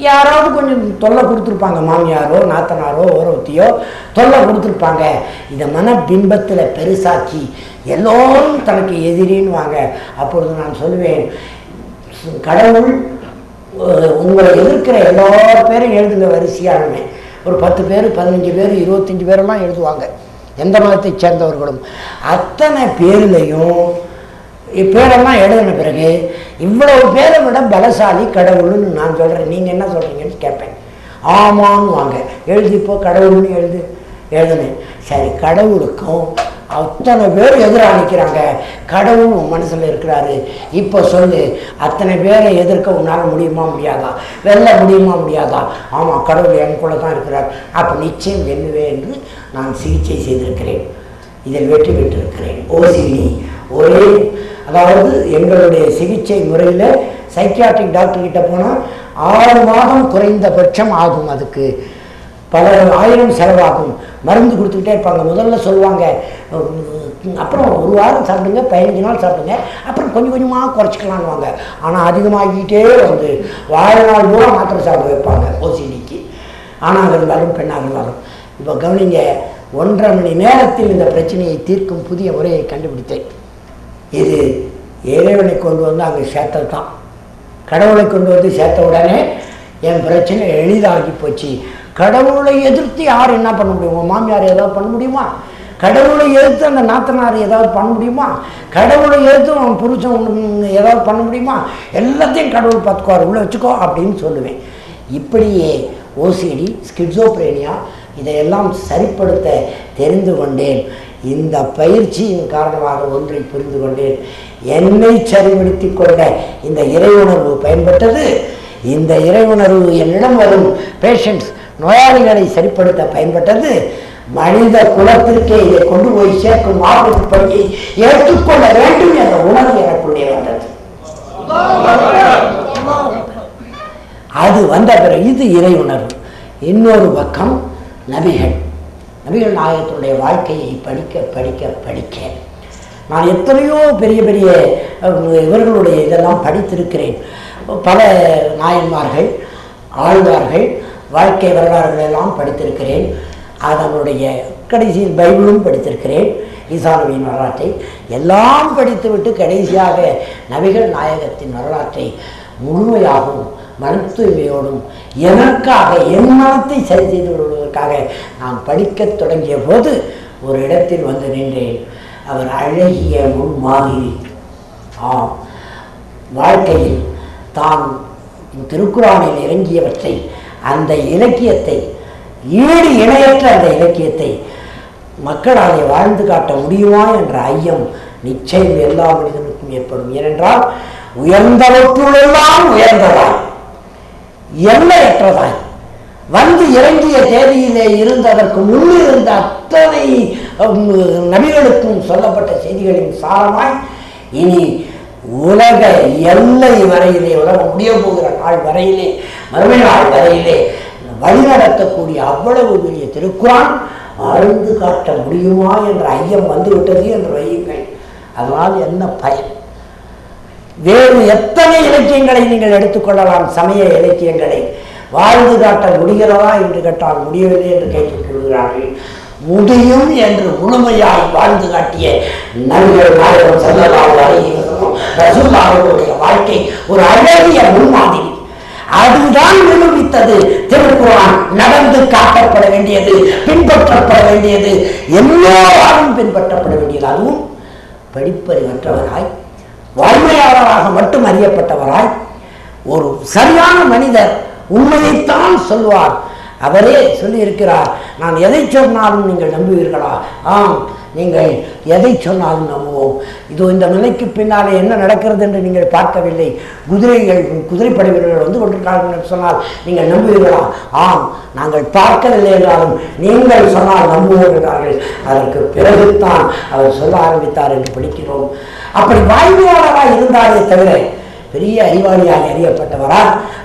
யாராவது கொஞ்சம் தொல்லை கொடுத்துருப்பாங்க, மாமியாரோ நாத்தனாரோ ஓரவத்தியோ தொல்லை கொடுத்துருப்பாங்க. இதை மன பிம்பத்தில் பெருசாக்கி எல்லோரும் தனக்கு எதிரின்னு வாங்க. அப்பொழுது நான் சொல்லுவேன், கடவுள் உங்களை எதிர்க்கிற எல்லா பேரும் எழுதுங்க வரிசையானுமே. ஒரு 10 பேர் 15 பேர் 25 பேரெல்லாம் எழுதுவாங்க, எந்த மதத்தை சேர்ந்தவர்களும். அத்தனை பேர்லையும் பேரெல்லாம் எழுதின பிறகு இவ்வளவு பேரை விட பலசாலி கடவுள்னு நான் சொல்கிறேன், நீங்கள் என்ன சொல்கிறீங்கன்னு கேட்பேன். ஆமான்னு வாங்க. எழுதிப்போ கடவுள்னு எழுதுனேன். சரி, கடவுளுக்கும் அத்தனை பேர் எதிராக நிற்கிறாங்க, கடவுள் உன் மனசில் இருக்கிறாரு. இப்போ சொல்லு, அத்தனை பேரை எதிர்க்க உன்னால் முடியுமா முடியாதா? வெல்ல முடியுமா முடியாதா? ஆமாம், கடவுள் என் கூட தான் இருக்கிறார். அப்போ நிச்சயம் வெல்லுவேன் என்று நான் சிகிச்சை செய்திருக்கிறேன். இதில் வெற்றி பெற்றிருக்கிறேன். ஓசிடி ஒரே, அதாவது எங்களுடைய சிகிச்சை முறையில் சைக்கியாட்ரிக் டாக்டர்கிட்ட போனால் 6 மாதம் குறைந்தபட்சம் ஆகும். அதுக்கு பல 1000 செலவாகும். மருந்து கொடுத்துக்கிட்டே இருப்பாங்க. முதல்ல சொல்லுவாங்க, அப்புறம் 1 வாரம் சாப்பிடுங்க, 15 நாள் சாப்பிடுங்க, அப்புறம் கொஞ்சம் கொஞ்சமாக குறைச்சிக்கலான்வாங்க. ஆனால் அதிகமாகிக்கிட்டே வந்து வாழ்நாள் பூரா மாத்திரை சாப்பிட வைப்பாங்க ஓசிடிக்கு, ஆணாக இருந்தாலும் பெண்ணாக இருந்தாலும். இப்போ கவனிங்க, 1.5 மணி நேரத்தில் இந்த பிரச்சனையை தீர்க்கும் புதிய முறையை கண்டுபிடித்தேன். இது இறைவனை கொண்டு வந்து அங்கே சேர்த்தது தான். கடவுளை கொண்டு வந்து சேர்த்த உடனே என் பிரச்சனை எளிதாகி போச்சு. கடவுளை எதிர்த்து யார் என்ன பண்ண முடியுமா? மாமியார் ஏதாவது பண்ண முடியுமா? கடவுளை எதிர்த்து அந்த நாத்தனார் ஏதாவது பண்ண முடியுமா? கடவுளை எதிர்த்து அவன் புருஷன் ஏதாவது பண்ண முடியுமா? எல்லாத்தையும் கடவுள் பார்த்துக்குவார், உள்ள வச்சுக்கோ அப்படின்னு சொல்லுவேன். இப்படியே ஓசிடி, ஸ்கிட்சோப்ரேனியா இதையெல்லாம் சரிப்படுத்த தெரிந்து கொண்டேன். இந்த பயிற்சியின் காரணமாக ஒன்றை புரிந்து கொண்டேன். என்னை சரிபடுத்தி கொண்ட இந்த இறையுணர்வு பயன்பட்டது. இந்த இறையுணர்வு என்னிடம் வரும் பேஷண்ட்ஸ், நோயாளிகளை சரிப்படுத்த பயன்பட்டது. மனித குலத்திற்கே இதை கொண்டு போய் சேர்க்கும் ஆபத்துப்படியை ஏற்றுக்கொள்ள வேண்டும் என்ற உணர்வு எனக்குள்ளே வந்தது. அது வந்த பிறகு இது இறை உணர்வு. இன்னொரு பக்கம் நபிகள் நாயகத்தினுடைய வாழ்க்கையை படிக்க படிக்க படிக்க நான் எத்தனையோ பெரிய பெரிய இவர்களுடைய இதெல்லாம் படித்திருக்கிறேன். பல நாயன்மார்கள், ஆழ்வார்கள் வாழ்க்கை வரலாறுகள் எல்லாம் படித்திருக்கிறேன். அதனுடைய கடைசியில் பைபிளும் படித்திருக்கிறேன், ஈசா நபியின் வரலாற்றை எல்லாம் படித்துவிட்டு கடைசியாக நபிகள் நாயகத்தின் வரலாற்றை முழுமையாகவும் மன தூய்மையோடும் எனக்காக என் மனத்தை சரி செய்து கொள்வதற்காக நான் படிக்கத் தொடங்கிய போது ஒரு இடத்தில் வந்து நின்றேன். அவர் அழகிய முன்மாதிரி. ஆம், வாழ்க்கையில் தான் திருக்குறானில் இறங்கியவற்றை, அந்த இலக்கியத்தை, ஈடு இணையற்ற அந்த இலக்கியத்தை மக்களாலே வாழ்ந்து காட்ட முடியுமா என்ற ஐயம் நிச்சயம் எல்லா மனிதனுக்கும் ஏற்படும். ஏனென்றால் உயர்ந்தவற்றுள்ளெல்லாம் உயர்ந்ததாய், எல்லையற்றதாய், வந்து இறங்கிய தேதியிலே இருந்ததற்கு முன்னிருந்த அத்தனை நபிகளுக்கும் சொல்லப்பட்ட செய்திகளின் சாரமாய் இனி உலக எல்லை வரையிலே, உலகம் முடிய போகிற நாள் வரையிலே, மறுமை நாள் வரையிலே வழிநடத்தக்கூடிய அவ்வளவு பெரிய திருக்குறான் வாழ்ந்து காட்ட முடியுமா என்ற ஐயம் வந்துவிட்டது என்று வையுங்கள். அதனால் என்ன பயன்? வேறு எத்தனை இலக்கியங்களை நீங்கள் எடுத்துக்கொள்ளலாம், சமய இலக்கியங்களை. வாழ்ந்து காட்ட முடிகிறதா என்று கேட்டால் முடியவில்லை என்று கேட்டுக் கொள்கிறார்கள். முடியும் என்று முழுமையாய் வாழ்ந்து காட்டிய நபிகள் நாயகம் ஸல்லல்லாஹு அலைஹி வஸல்லம் ரசூலுல்லாஹ்வுடைய வாழ்க்கை ஒரு அழகிய முன்மாதிரி. அதுதான் நிரூபித்தது திருக்குர்ஆன் நடந்து காட்டப்பட வேண்டியது, பின்பற்றப்பட வேண்டியது, எல்லோராலும் பின்பற்றப்பட வேண்டியது. அதுவும் படிப்பறிவற்றவராய், வாழ்மையாளராக மட்டும் அறியப்பட்டவராய், ஒரு சரியான மனிதர் உண்மையைத்தான் சொல்வார். அவரே சொல்லியிருக்கிறார், நான் எதை சொன்னாலும் நீங்கள் நம்புவீர்களா? ஆம், நீங்கள் எதை சொன்னாலும் நம்புவோம். இதோ இந்த நிலைக்கு பின்னாலே என்ன நடக்கிறது என்று நீங்கள் பார்க்கவில்லை. குதிரைப்படை வீரர்கள் வந்து கொண்டிருக்கிறார்கள் என்று சொன்னால் நீங்கள் நம்புவீர்களா? ஆம், நாங்கள் பார்க்கவில்லை என்றாலும் நீங்கள் சொன்னால் நம்புவோம் என்றார்கள். அதற்கு பிறகுதான் அவர் சொல்ல ஆரம்பித்தார் என்று படிக்கிறோம். அப்படி வாய்மையாளராக இருந்தாரே தவிர பெரிய அறிவாளியாக அறியப்பட்டவரா,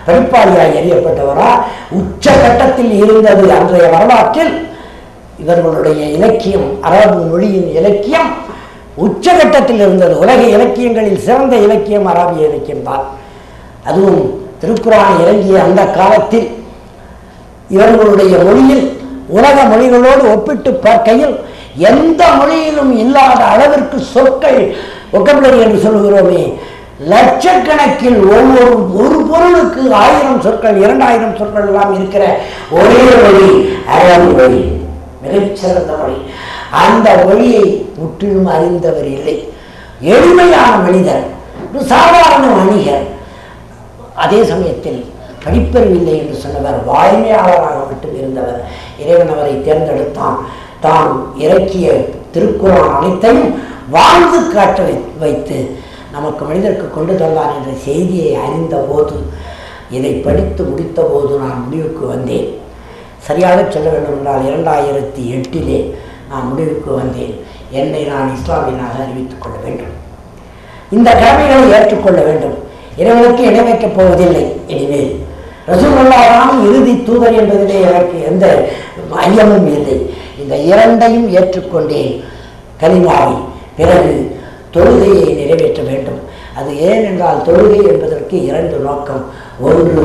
படிப்பாளியாக அறியப்பட்டவரா, உச்சகட்டத்தில் இருந்தது அன்றைய வரலாற்றில். இவர்களுடைய இலக்கியம், அரபு மொழியின் இலக்கியம் உச்சகட்டத்தில் இருந்தது. உலக இலக்கியங்களில் சிறந்த இலக்கியம் அரபிய இலக்கியம் தான். அதுவும் திருக்குர்ஆன் இறங்கிய அந்த காலத்தில் இவர்களுடைய மொழியில் உலக மொழிகளோடு ஒப்பிட்டு பார்க்கையில் எந்த மொழியிலும் இல்லாத அளவிற்கு சொற்கள், ஒக்கபுலரி என்று சொல்லுகிறோமே, லட்சக்கணக்கில் ஒரு பொருளுக்கு 1000 சொற்கள், 2000 சொற்கள் எல்லாம் இருக்கிற ஒரே மொழி அரபு மொழி, மிகச்சிறந்த மொழி. அந்த மொழியை முற்றிலும் அறிந்தவர் இல்லை. எளிமையான மனிதர், சாதாரண வணிகர், அதே சமயத்தில் படிப்பறிவில்லை என்று சொன்னவர், வாய்மையாளராக மட்டும் இருந்தவர். இறைவன் அவரை தேர்ந்தெடுத்தான். தான் இறக்கிய திருக்குர்ஆன் அனைத்தையும் வாழ்ந்து காட்ட வைத்து நமக்கு மனிதருக்கு கொண்டு தந்தான் என்ற செய்தியை அறிந்த போது, இதை படித்து முடித்த போது நான் முடிவுக்கு வந்தேன். சரியாக சொல்ல வேண்டும் என்றால் 2008 நான் முடிவுக்கு வந்தேன். என்னை நான் இஸ்லாமியனாக அறிவித்துக் கொள்ள வேண்டும். இந்த கடமைகளை ஏற்றுக்கொள்ள வேண்டும். இறைவனுக்கு இணை வைக்கப் போவதில்லை. இனிமேல் ரசூலுல்லாஹ் தான் இறுதி தூதர் என்பதிலே எனக்கு எந்த ஐயமும் இல்லை. இந்த இரண்டையும் ஏற்றுக்கொண்டேன். கலிமாவை பிறகு தொழுகையை நிறைவேற்ற வேண்டும். அது ஏனென்றால் தொழுகை என்பதற்கு 2 நோக்கம். ஒன்று,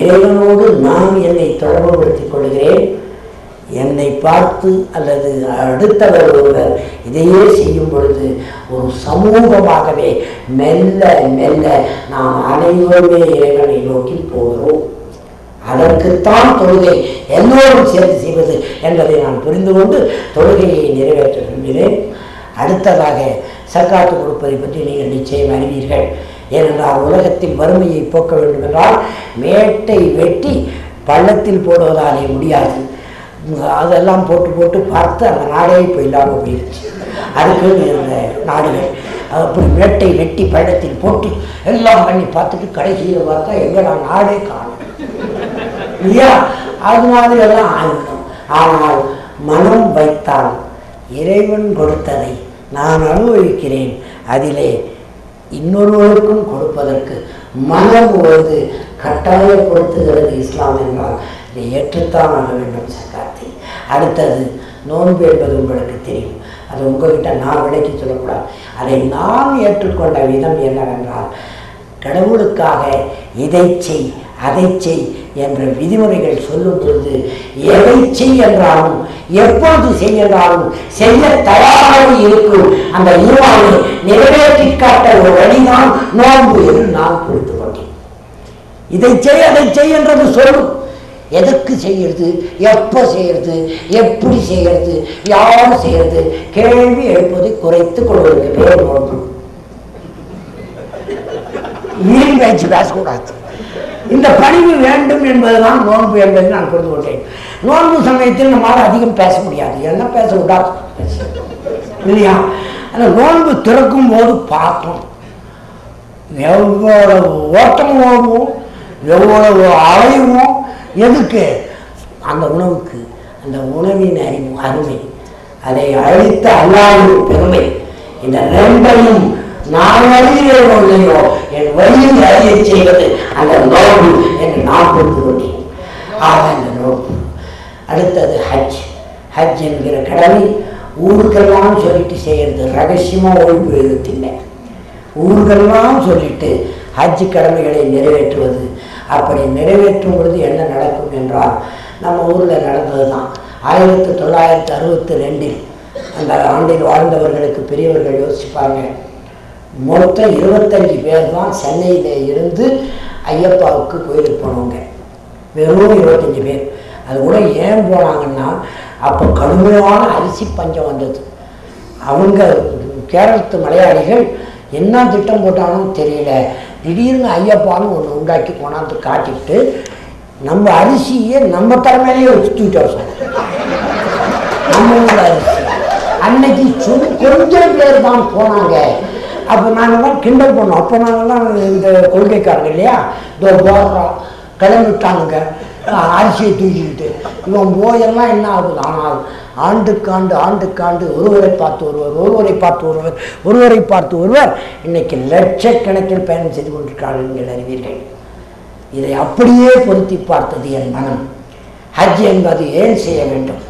இறைவனோடு நான் என்னை தொடர்புபடுத்திக் கொள்கிறேன். என்னை பார்த்து அல்லது அடுத்தவர் ஒருவர் இதையே செய்யும் பொழுது ஒரு சமூகமாகவே மெல்ல மெல்ல நாம் அனைவருமே இறைவனை நோக்கி போகிறோம். அதற்குத்தான் தொழுகை எல்லோரும் சேர்த்து செய்வது என்பதை நான் புரிந்து கொண்டு தொழுகையை நிறைவேற்ற விரும்பினேன். அடுத்ததாக சக்காத்து கொடுப்பதை பற்றி நீங்கள் நிச்சயம் அறிவீர்கள். ஏனென்றால் உலகத்தில் வறுமையை போக்க வேண்டும் என்றால் மேட்டை வெட்டி பள்ளத்தில் போடுவதாலே முடியாது. அதெல்லாம் போட்டு போட்டு பார்த்து அந்த நாடே இப்போ இல்லாமல் போயிடுச்சு. அதுக்கு இருந்த நாடுகள் அப்படி மேட்டை வெட்டி பள்ளத்தில் போட்டு எல்லாம் பண்ணி பார்த்துட்டு கடைசியில் பார்த்தா எங்கடா நாடே காணும் இல்லையா? அது மாதிரி எல்லாம் ஆகிடும். ஆனால் மனம் வைத்தால் இறைவன் கொடுத்ததை நான் அனுபவிக்கிறேன். அதிலே இன்னொருவருக்கும் கொடுப்பதற்கு மனம் ஒரு கட்டாயப்படுத்துகிறது இஸ்லாம் என்றால் இதை ஏற்றுத்தான் ஆக வேண்டும் சக்காத்தை. அடுத்தது நோன்பு என்பது உங்களுக்கு தெரியும். அது உங்ககிட்ட நான் விளக்கி சொல்லக்கூடாது. அதை நான் ஏற்றுக்கொண்ட விதம் என்னவென்றால், கடவுளுக்காக இதை செய் அதை செய் என்ற விதிமுறைகள் சொல்லும் பொழுது எதை செய் என்றாலும் எப்பொழுது செய் என்றாலும் செய்ய தயாராக இருக்கும் அந்த ஈமானை நிறைவேற்றி காட்ட ஒரு வழிதான் நோன்பு என்று நான் புரிந்து கொண்டேன். இதை செய் அதை செய் என்றது சொல்லும். எதற்கு செய்யறது, எப்போ செய்யறது, எப்படி செய்யறது, யார் செய்யறது, கேள்வி எழுப்பதை குறைத்துக் கொள்வதற்கு பேர் நோன்பு. வீண் பேச்சு பேசக்கூடாது. இந்த பணிவு வேண்டும் என்பதுதான் நோன்பு என்பதை நான் புரிந்து கொண்டேன். நோன்பு சமயத்தில் நம்மளால் அதிகம் பேச முடியாது, என்ன பேசக்கூடாது இல்லையா? அந்த நோன்பு திறக்கும் போது பார்த்தோம் எவ்வளவு ஓட்டம் ஓடுவோம், எவ்வளவு அலைவோம். எதுக்கு? அந்த உணவுக்கு. அந்த உணவின் அருமை, அதை அழித்த அல்லாஹ்வின் பெருமை, இந்த ரெண்டையும் நான் அறிகிறேனோ இல்லையோ என் வழியில் அறிய செய்வது அந்த நோன்பு என்று நான் புரிந்து கொண்டேன். ஆக அந்த நோன்பு. அடுத்தது ஹஜ். ஹஜ் என்கிற கடமை ஊருக்கெல்லாம் சொல்லிட்டு செய்யறது, ரகசியமாக ஒழிப்பு எழுத்தில்லை. ஊருக்கெல்லாம் சொல்லிட்டு ஹஜ் கடமைகளை நிறைவேற்றுவது. அப்படி நிறைவேற்றும் பொழுது என்ன நடக்கும் என்றால், நம்ம ஊரில் நடந்தது தான். 1962 அந்த ஆண்டில் வாழ்ந்தவர்களுக்கு பெரியவர்கள் யோசிப்பாங்க. மொத்தம் 25 பேர் தான் சென்னையில் இருந்து ஐயப்பாவுக்கு கோயிலுக்கு போனவங்க. வெறும் 25 பேர். அது கூட ஏன் போனாங்கன்னா, அப்போ கடுமையான அரிசி பஞ்சம் வந்தது. அவங்க கேரளத்து மலையாளிகள் என்ன திட்டம் போட்டாலும் தெரியல, திடீர்னு ஐயப்பான்னு ஒன்று உண்டாக்கி கொண்டாந்து காட்டிட்டு நம்ம அரிசியை நம்ம தலைமையிலேயே வச்சு தூக்கிட்டு நம்ம ஊர் அரிசி. அன்னைக்கு கொஞ்சம் பேர் தான் போனாங்க. அப்போ நாங்கள்லாம் கிண்டல் பண்ணோம். அப்போ நாங்கள்லாம் இந்த கொள்கைக்காரங்க இல்லையா, இதோ போடுறோம் கிளம்பிட்டானுங்க அரிசியை தூக்கிக்கிட்டு. இவன் போயெல்லாம் என்ன ஆகுது? ஆனால் ஆண்டுக்காண்டு ஒருவரை பார்த்து ஒருவர், ஒருவரை பார்த்து ஒருவர், ஒருவரை பார்த்து ஒருவர் இன்னைக்கு லட்சக்கணக்கில் பயணம் செய்து கொண்டிருக்கிறார்கள். நீங்கள் அறிவீர்கள். இதை அப்படியே பொருத்தி பார்த்தது என் மனம். ஹஜ் என்பது ஏன் செய்ய வேண்டும்?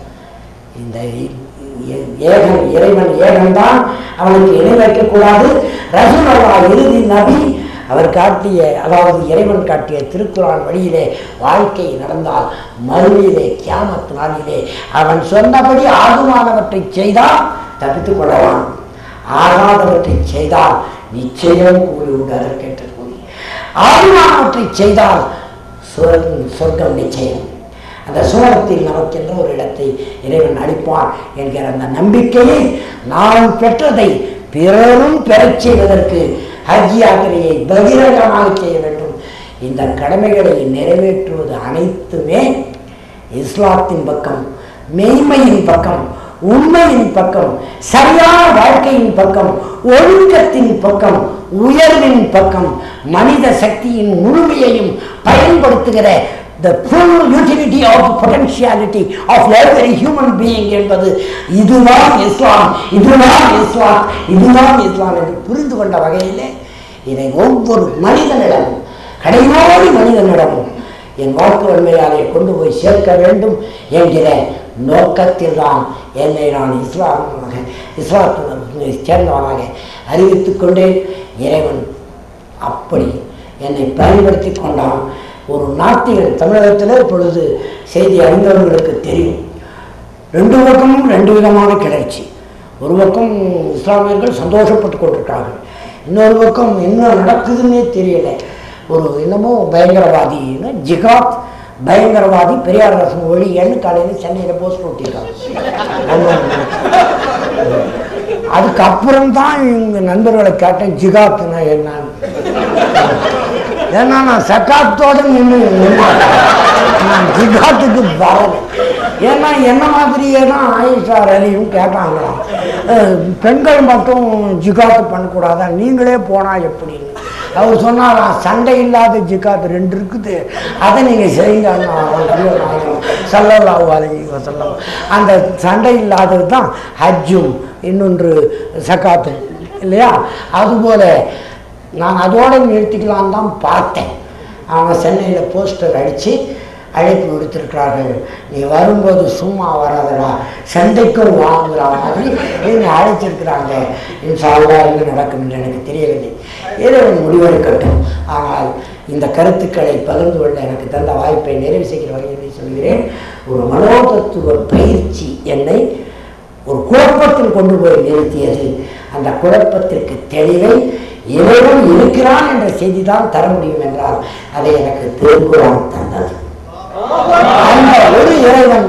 இந்த இறைவன் ஏகன்தான், அவனுக்கு இணை வைக்கக்கூடாது. ரசூலுல்லாஹ் இறுதி நபி. அவர் காட்டிய, அதாவது இறைவன் காட்டிய திருக்குர்ஆன் வழியிலே வாழ்க்கை நடந்தால் மறுமையிலே கியாமத் நாளிலே அவன் சொன்னபடி ஆகுமானவற்றை செய்தால் தப்பித்துக் கொள்ளலாம், ஆகாதவற்றை செய்தால் நிச்சயம் கூலி உண்டு. அதற்கேற்ற கூலி. ஆகுமானவற்றை செய்தால் சொர்க்கம் நிச்சயம். அந்த சுவனத்தில் நமக்கென்ற ஒரு இடத்தை இறைவன் அளிப்பான் என்கிற அந்த நம்பிக்கையை நாம் பெற்றதை பிறரும் பெறச் செய்வதற்கு ஹஜ் யாத்திரையை பகிரங்கமாக செய்ய வேண்டும். இந்த கடமைகளை நிறைவேற்றுவது அனைத்துமே இஸ்லாத்தின் பக்கம், மெய்மையின் பக்கம், உண்மையின் பக்கம், சரியான வாழ்க்கையின் பக்கம், ஒழுக்கத்தின் பக்கம், உயர்வின் பக்கம், மனித சக்தியின் முழுமையையும் பயன்படுத்துகிற the full utility of potentiality of every human being என்பது இதுதான் இஸ்லாம், இதுதான் இஸ்லாம், இதுதான் இஸ்லாம் என்று புரிந்து கொண்ட வகையிலே இதை ஒவ்வொரு மனிதனிடமும், கடையோடு மனிதனிடமும் என் வாழ்க்கை உண்மையாலே கொண்டு போய் சேர்க்க வேண்டும் என்கிற நோக்கத்தில் தான் என்னை நான் இஸ்லாத்தை சேர்ந்தவனாக அறிவித்துக் கொண்டேன். இறைவன் அப்படி என்னை பயன்படுத்தி கொண்டான். ஒரு நாத்திகன் தமிழகத்தில் இப்பொழுது செய்தி அறிந்தவர்களுக்கு தெரியும். ரெண்டு பக்கமும் ரெண்டு விதமான கிளர்ச்சி. ஒரு பக்கம் இஸ்லாமியர்கள் சந்தோஷப்பட்டு கொண்டிருக்கிறார்கள், இன்னொரு பக்கம் என்ன நடக்குதுன்னே தெரியல. ஒரு என்னமோ பயங்கரவாதி, ஜிகாத் பயங்கரவாதி பெரியார் அரசு ஒழியன்னு காலையில் சென்னையில் போஸ்ட் ஒட்டியிருக்காங்க. அதுக்கப்புறம் தான் எங்கள் நண்பர்களை கேட்டேன் ஜிகாத்னா என்னன்னு. ஏன்னா நான் சக்காத்தோடு நின்று நான் ஜிகாத்துக்கு வரல. ஏன்னா என்ன மாதிரியே தான் ஆயிஷா அலியும் கேட்டாங்களாம், பெண்கள் மட்டும் ஜிகாத்து பண்ணக்கூடாதா, நீங்களே போனால் எப்படின்னு. அவர் சொன்னாராம், சண்டை இல்லாத ஜிகாத் 2 இருக்குது, அதை நீங்கள் செய்யுங்க ஸல்லல்லாஹு அலைஹி வஸல்லம். அந்த சண்டை இல்லாதது தான் ஹஜ்ஜும் இன்னொன்று சக்காத்தும் இல்லையா? அதுபோல் நான் அதோடு நிறுத்திக்கலான்னு தான் பார்த்தேன். அவங்க சென்னையில் போஸ்டர் அடித்து அழைப்பு விடுத்திருக்கிறார்கள், நீ வரும்போது சும்மா வராதடா, சண்டைக்கும் வாங்குற மாதிரி என்னை அழைச்சிருக்கிறாங்க. இன்ஷா அல்லாஹ் என்ன நடக்கும் என்று எனக்கு தெரியவில்லை. இறைவன் முடிவெடுக்கட்டும். ஆனால் இந்த கருத்துக்களை பகிர்ந்து கொள்ள எனக்கு தந்த வாய்ப்பை நிறைவு செய்கிற வகையில் சொல்கிறேன். ஒரு மனோதத்துவ பயிற்சி என்னை ஒரு குழப்பத்தில் கொண்டு போய் நிறுத்தியது. அந்த குழப்பத்திற்கு தெளிவை இறைவன் இருக்கிறான் என்ற செய்தி தான் தர முடியும் என்றால் அதை எனக்கு திருக்குறான் தந்தது. அந்த ஒரு இறைவன்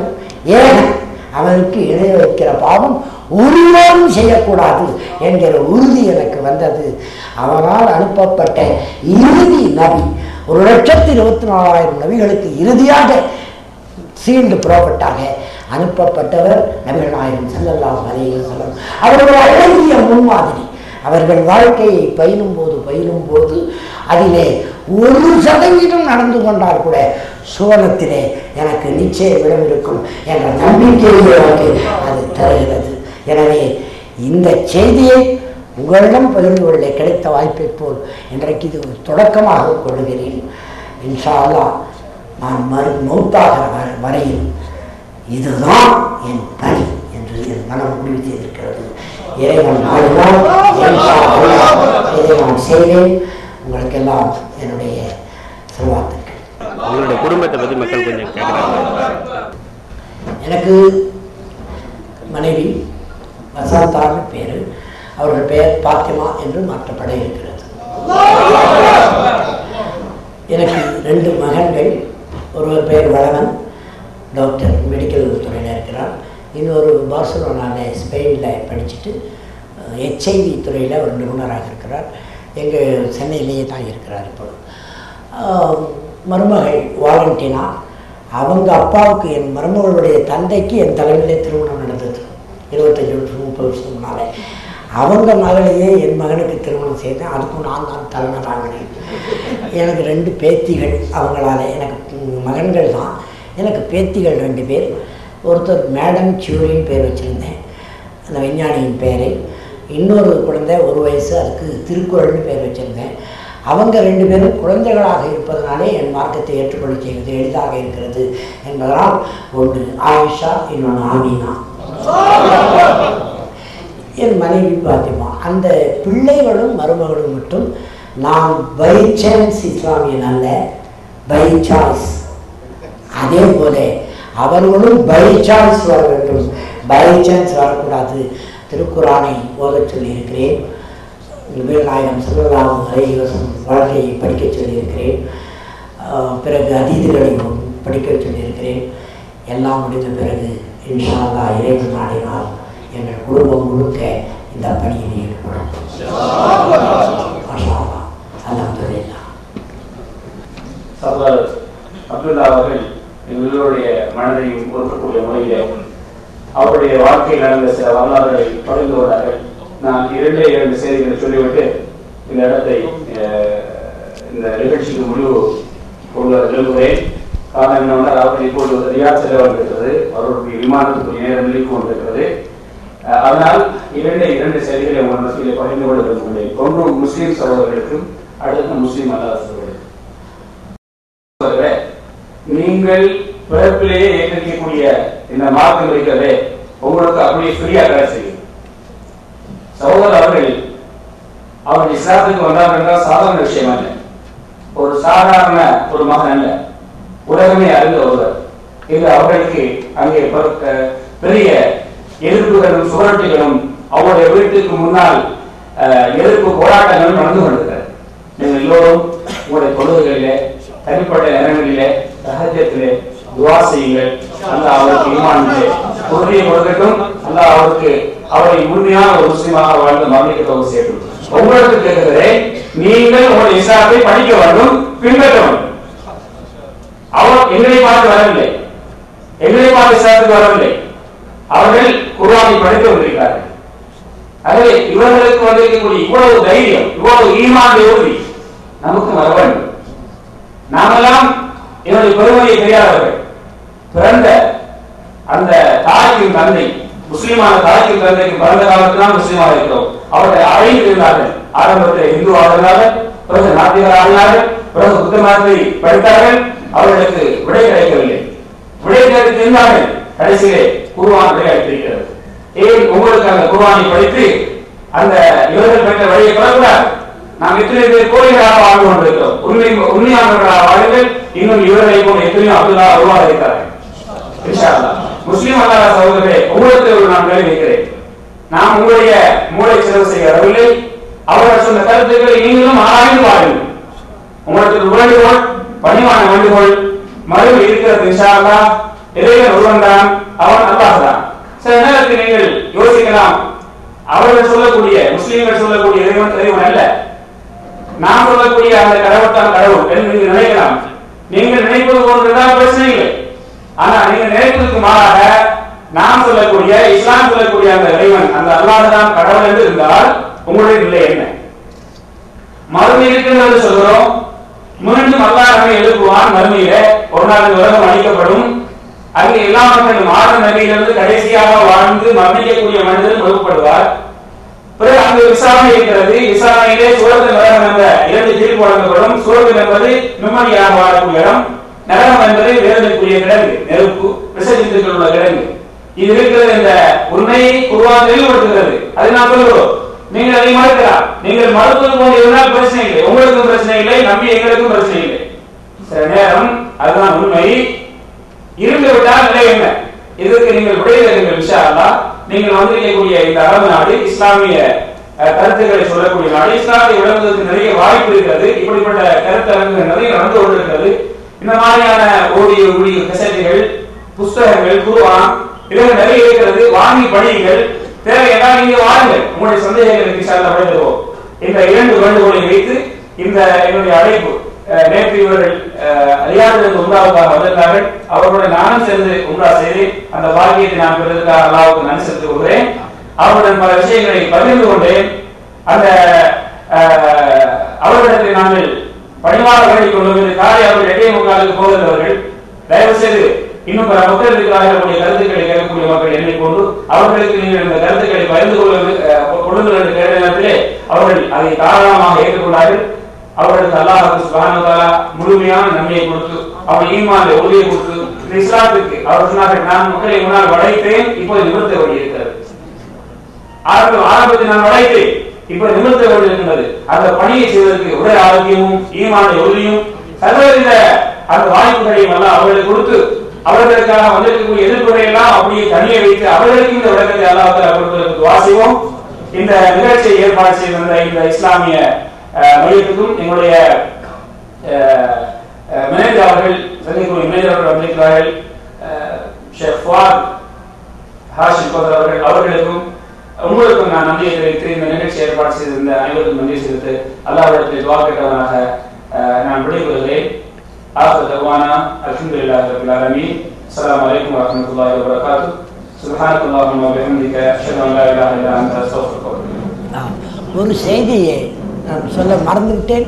ஏகன், அவனுக்கு இணை வைக்கிற பாவம் ஒருவரும் செய்யக்கூடாது என்கிற உறுதி எனக்கு வந்தது. அவனால் அனுப்பப்பட்ட இறுதி நபி, 1,24,000 நபிகளுக்கு இறுதியாக சீல்டு புறப்பட்டாக அனுப்பப்பட்டவர் நபிகள் நாயகம் ஸல்லல்லாஹு அலைஹி வஸல்லம். அவர்கள் அழகிய முன்மாதிரி. அவர்கள் வாழ்க்கையை பயிலும் போது அதிலே 1% நடந்து கொண்டால் கூட சுவனத்திலே எனக்கு நிச்சயம் இடம் இருக்கும் என்ற நம்பிக்கையை எனக்கு அது தருகிறது. எனவே இந்த செய்தியை உங்களிடம் பகிர்ந்து கொள்ள கிடைத்த வாய்ப்பை போல் இன்றைக்கு இது தொடக்கமாக கொள்கிறேன். இன்ஷா அல்லாஹ் நான் மௌத்தாகிற வரையில் இதுதான் என் பணி என்று என் மனம் முடிவு செய்திருக்கிறது. இறைவன் நாடினால் இதை நான் செய்வேன். உங்களுக்கெல்லாம் என்னுடைய செல்வாத்துக்கள். உங்களுடைய குடும்பத்தை பற்றி மக்கள் கொஞ்சம் கேட்குறாங்க. எனக்கு மனைவி வசந்தான்னு பேர். அவர்கள் பெயர் பாத்திமா என்று மாற்றப்பட இருக்கிறது. எனக்கு 2 மகன்கள். ஒருவர் பெயர் வளவன், டாக்டர், மெடிக்கல் துறையில் இருக்கிறார். இன்னொரு பார்சலோனாவில் ஸ்பெயினில் படிச்சுட்டு HIV துறையில் ஒரு நிபுணராக இருக்கிறார். எங்கள் சென்னையிலேயே தான் இருக்கிறார். இப்போது மருமகள் வாலண்டினா, அவங்க அப்பாவுக்கு என் மருமகளுடைய தந்தைக்கு என் தலைமையிலே திருமணம் நடந்தது 25-30 வருஷத்துக்கு முன்னால். அவங்க மகளையே என் மகனுக்கு திருமணம் செய்தேன். அதுக்கும் நான் தான் தலைவராகினேன். எனக்கு 2 பேத்திகள். அவங்களால எனக்கு மகன்கள் தான், எனக்கு பேத்திகள் 2 பேர். ஒருத்தர் மேடம் சியூரின்னு பேர் வச்சுருந்தேன், அந்த விஞ்ஞானியின் பேரை. இன்னொரு குழந்தை 1 வயசு, அதுக்கு திருக்குறள்னு பேர் வச்சுருந்தேன். அவங்க 2 பேரும் குழந்தைகளாக இருப்பதனாலே என் மார்க்கத்தை ஏற்றுக்கொள்ள செய்வது எளிதாக இருக்கிறது என்பதனால் ஒன்று ஆயிஷா, இன்னொன்று ஆமீனா. என் மனைவி பாத்திமா. அந்த பிள்ளைகளும் மருமகளும் மட்டும் நான் பை சான்ஸ் இஸ்லாமியன் அல்ல, பை சாய்ஸ். அதே போல அவர்களும் பை சான்ஸ் வர வேண்டும், பை சான்ஸ் வரக்கூடாது. திருக்குரானை ஓதச் சொல்லியிருக்கிறேன். நபிகள் நாயகம் ஸல்லல்லாஹு அலைஹி வஸல்லம் வாழ்க்கையை படிக்கச் சொல்லியிருக்கிறேன். பிறகு அதீதுகளையும் படிக்கச் சொல்லியிருக்கிறேன். எல்லாம் முடிந்த பிறகு இன்ஷா அல்லாஹ் இறைவன் நாடினால் எங்கள் குடும்பம் முழுக்க இந்த பணியில் ஈடுபடும். மாஷா அல்லாஹ், அல்ஹம்துலில்லாஹ். சகோதரர் அப்துல்லா அவர்கள் எங்களுடைய மனதையும் பொறுக்கக்கூடிய முறையிலே அவருடைய வாழ்க்கையில் நடந்த சில வரலாறுகளை பகிர்ந்து கொண்டார்கள். நான் 2 செய்திகளை சொல்லிவிட்டு இந்த இடத்தை இந்த நிகழ்ச்சிக்கு முடிவு கொண்டு வர விரும்புகிறேன். காரணம் என்னவென்றால் அவர்கள் இப்போது ரியாத் செல்ல வந்திருக்கிறது, அவர்களுடைய விமானத்துக்குரிய நேரம் நிலைக்கு கொண்டிருக்கிறது. அதனால் 2 செய்திகளை உங்கள் மத்தியிலே பகிர்ந்து கொள்ள விரும்புகிறேன். ஒன்று முஸ்லீம் சகோதரர்களுக்கும், அடுத்து முஸ்லீம் அல்லாத சகோதரர்களுக்கும். நீங்கள் பிறப்பிலேயே ஏற்றிருக்கக்கூடிய இந்த மார்க்கம் இருக்கிறதே உங்களுக்கு அப்படியே ஃப்ரீயா வேலை செய்யும். சகோதரர் அவர்கள் இஸ்லாத்துக்கு வந்தார்கள் என்றால் சாதாரண விஷயம் அல்ல, ஒரு சாதாரண ஒரு மகன் அல்ல, உலகமே அறிந்த ஒருவர். இது அவர்களுக்கு அங்கே பெரிய எதிர்ப்புகளும் சுவரொட்டிகளும் அவருடைய வீட்டுக்கு முன்னால் எதிர்ப்பு போராட்டங்களும் நடந்து கொண்டிருக்கிறது. நீங்கள் எல்லோரும் உங்களுடைய தொழுகைகளிலே, தனிப்பட்ட நேரங்களிலே, ரஹஜத்திலே துஆ செய்யுங்கள். அல்லாஹ் அவருக்கு ஈமானிலே உறுதியை கொடுக்கட்டும். அல்லாஹ் அவருக்கு அவரை முழுமையான ஒரு முஸ்லிமாக வாழ்ந்து மரணிக்க தோல்வி செய்யட்டும். உங்களுக்கு கேட்கிறேன், நீங்கள் உங்களுடைய இஸ்லாத்தை படிக்க வேண்டும், பின்பற்ற வேண்டும். அவர் எங்களை பார்த்து வரவில்லை, எங்களை பார்த்து இஸ்லாத்துக்கு வரவில்லை. அவர்கள் குர்ஆனை படித்து வந்திருக்கிறார்கள். ஆகவே இவர்களுக்கு வந்திருக்கக்கூடிய இவ்வளவு தைரியம், இவ்வளவு ஈமான் உறுதி நமக்கு வர வேண்டும். நாமெல்லாம் என்னுடைய பெருமையை தெரியாதவர்கள். பிறந்த அந்த தாய்க்கும் தந்தை, முஸ்லிமான தாய்க்கும் தந்தைக்கும் பிறந்த காலத்தில் தான் முஸ்லிமாக இருக்கிறோம். அவர்கள் அழைந்து இருந்தார்கள். ஆரம்பத்தில் இந்துவாக இருந்தார்கள், பிறகு நாத்திகராக இருந்தார்கள், பிறகு புத்த மதத்தை படித்தார்கள். அவர்களுக்கு விடை கிடைக்கவில்லை. விடை கிடைத்திருந்தார்கள். கடைசியிலே குர்ஆன் விடை அளித்திருக்கிறது. ஏன் உங்களுக்கு அந்த குர்ஆனை படித்து அந்த இவர்கள் பெற்ற வழியை பெறக்கூடாது? நாம் எத்தனை பேர் கோரிகளாக வாழ்ந்து கொண்டிருக்கிறோம். உண்மையானவர்களாக வாழுங்கள். இன்னும் இவர்களை போல எத்தனையோ அப்துல்லா உருவாக இருக்கிறார்கள். இன்ஷா அல்லாஹ். முஸ்லிம் அல்லாஹ் சகோதரர்களே, உங்களுக்கு ஒரு நான் கேள்வி வைக்கிறேன். நாம் உங்களுடைய மூளை செலவு செய்ய வரவில்லை. அவர்கள் சொன்ன கருத்துக்களை நீங்களும் ஆராய்ந்து வாழுங்கள். உங்களுக்கு வேண்டுகோள், பணிவான வேண்டுகோள், மறுபடி இருக்கிறது. இன்ஷா அல்லாஹ் இறைவன் ஒருவன் தான், அவன் அல்லாஹ் தான். சில நேரத்தில் நீங்கள் யோசிக்கலாம், அவர்கள் சொல்லக்கூடிய முஸ்லிம்கள் சொல்லக்கூடிய இறைவன் அல்ல, நாம் சொல்லக்கூடிய அந்த கடவுள்தான் கடவுள் என்று நீங்கள் நினைக்கலாம். நீங்கள் நினைப்பது போன்றதான் பிரச்சனை இல்லை. ஆனா நீங்கள் நினைப்பதற்கு மாறாக நாம் சொல்லக்கூடிய இஸ்லாம் சொல்லக்கூடிய அந்த இறைவன் அந்த அல்லாஹ் தான் கடவுள் என்று இருந்தால் உங்களுடைய நிலை என்ன? மறுமை இருக்கிறது சொல்கிறோம். மீண்டும் அல்லாஹ் நம்மை எழுப்புவான். மறுமையில ஒரு நாள் இந்த உலகம் அழிக்கப்படும். அங்கே எல்லா மக்களும் ஆறு நபியிலிருந்து கடைசியாக வாழ்ந்து மரணிக்கக்கூடிய மனிதரும் எழுப்பப்படுவார். பிறகு அங்கு விசாரணை இருக்கிறது. விசாரணையிலே சூரத்து நரகம் என்ற 2 தீர்ப்பு வழங்கப்படும். சூரத்து என்பது நிம்மதியாக வாழக்கூடிய இடம், நரகம் என்பது வேதனைக்குரிய கிடங்கு, நெருப்பு, விஷஜந்துக்கள் உள்ள கிடங்கு. இது இருக்கிறது என்ற உண்மையை குர்ஆன் தெளிவுபடுத்துகிறது. அதை நாம் சொல்கிறோம். நீங்கள் அதை மறுக்கலாம். நீங்கள் மறுப்பது போல இருந்தால் பிரச்சனை இல்லை, உங்களுக்கும் பிரச்சனை இல்லை, நம்பி எங்களுக்கும் பிரச்சனை இல்லை. சில நேரம் அதுதான் உண்மை. இருந்து விட்டால் நிலை என்ன? இதற்கு நீங்கள் விடைதருங்கள் இன்ஷா அல்லாஹ். நீங்கள் வந்திருக்கக்கூடிய இந்த அரபு நாடு இஸ்லாமிய கருத்துக்களை சொல்லக்கூடிய நாடு. இஸ்லாத்தை விளங்குவதற்கு நிறைய வாய்ப்பு இருக்கிறது. இப்படிப்பட்ட கருத்தரங்குகள் நிறைய நடந்து கொண்டிருக்கிறது. இந்த மாதிரியான ஓடியோ கசேட்டுகள், புஸ்தகங்கள், குர்ஆன் இதெல்லாம் நிறைய இருக்கிறது. வாங்கி படியுங்கள். தேவையெல்லாம் நீங்க வாருங்கள். உங்களுடைய சந்தேகங்களுக்கு இன்ஷா அல்லாஹ் விடை தருவோம். இந்த 2 வேண்டுகோளை வைத்து இந்த என்னுடைய அழைப்பு, நேற்று இவர்கள் ரியாதிலிருந்து உம்ராவுக்காக வந்திருந்தார்கள். அவர்களுடன் நானும் சேர்ந்து உம்ரா செய்து அந்த பாக்கியத்தை நான் பெறுவதற்காக அல்லாஹ்வுக்கு நன்றி செலுத்திக் கொள்கிறேன். அவருடன் பல விஷயங்களை பகிர்ந்து கொண்டேன். அந்த அவர்களிடத்தை நாங்கள் பணிவாக வேண்டிக் கொள்வது, காலை அவர்கள் 8:45 போகிறவர்கள் தயவு செய்து இன்னும் பல மக்கள் இருக்கிறார்கள். கருத்துக்களை கேட்கக்கூடிய மக்கள் எண்ணிக்கொண்டு அவர்களுக்கு நீங்கள் இந்த கருத்துக்களை பகிர்ந்து கொள்ளுங்கள் என்று கேட்ட நேரத்திலே அவர்கள் அதை தாராளமாக ஏற்றுக்கொண்டார்கள். அவர்களுக்கு அல்லாஹ் சுப்ஹானஹு வ தஆலா முழுமையான நன்மையை கொடுத்து, அவர் ஈமானை ஒளியை கொடுத்து, இந்த இஸ்லாத்துக்கு அவர் சொன்னார்கள், நான் மக்களை முன்னால் வளைத்தேன், இப்போது நிமிர்த்த வேண்டி இருக்கிறது. ஆரம்பத்தில் நான் வளைத்தேன், இப்போது நிமிர்த்த வேண்டி இருக்கிறது. அந்த பணியை செய்வதற்கு உடல் ஆரோக்கியமும் ஈமானை ஒளியும் சர்வவித அந்த வாய்ப்புகளையும் எல்லாம் அவர்களுக்கு கொடுத்து, அவர்களுக்காக வந்திருக்கக்கூடிய எதிர்ப்புகளை எல்லாம் அப்படியே தனியை வைத்து அவர்களுக்கு இந்த விளக்கத்தை அல்லாஹ் தஆலா கொடுப்பதற்கு துஆ செய்வோம். இந்த நிகழ்ச்சியை ஏற்பாடு செய்திருந்த இந்த இஸ்லாமிய மையத்துக்கும் எங்களுடைய மேனேஜர் அவர்கள், சந்திக்கக்கூடிய மேனேஜர் அவர்கள் வந்திருக்கிறார்கள், ஷேக் ஃபுஆத் ஹாஷிம் கோதர் அவர்கள், அவர்களுக்கும் உங்களுக்கும் நான் நன்றியை தெரிவித்து இந்த நிகழ்ச்சி ஏற்பாடு செய்திருந்த அனைவருக்கும் நன்றி செலுத்து அல்லாஹ்விடத்தில் துஆ கேட்டவனாக நான் விடைபெறுகிறேன். ஆஃபிர் தவானா அல்ஹம்துலில்லாஹி ரப்பில் ஆலமீன். அஸ்ஸலாமு அலைக்கும் வ ரஹ்மத்துல்லாஹி வ பரகாத்துஹு. சுப்ஹானக்கல்லாஹும்ம வ பிஹம்திக அஷ்ஹது அன் லா இலாஹா இல்லா அன்த அஸ்தக்ஃபிருக வ அத்தூபு. ஒரு செய்தியை நான் சொல்ல மறந்துவிட்டேன்.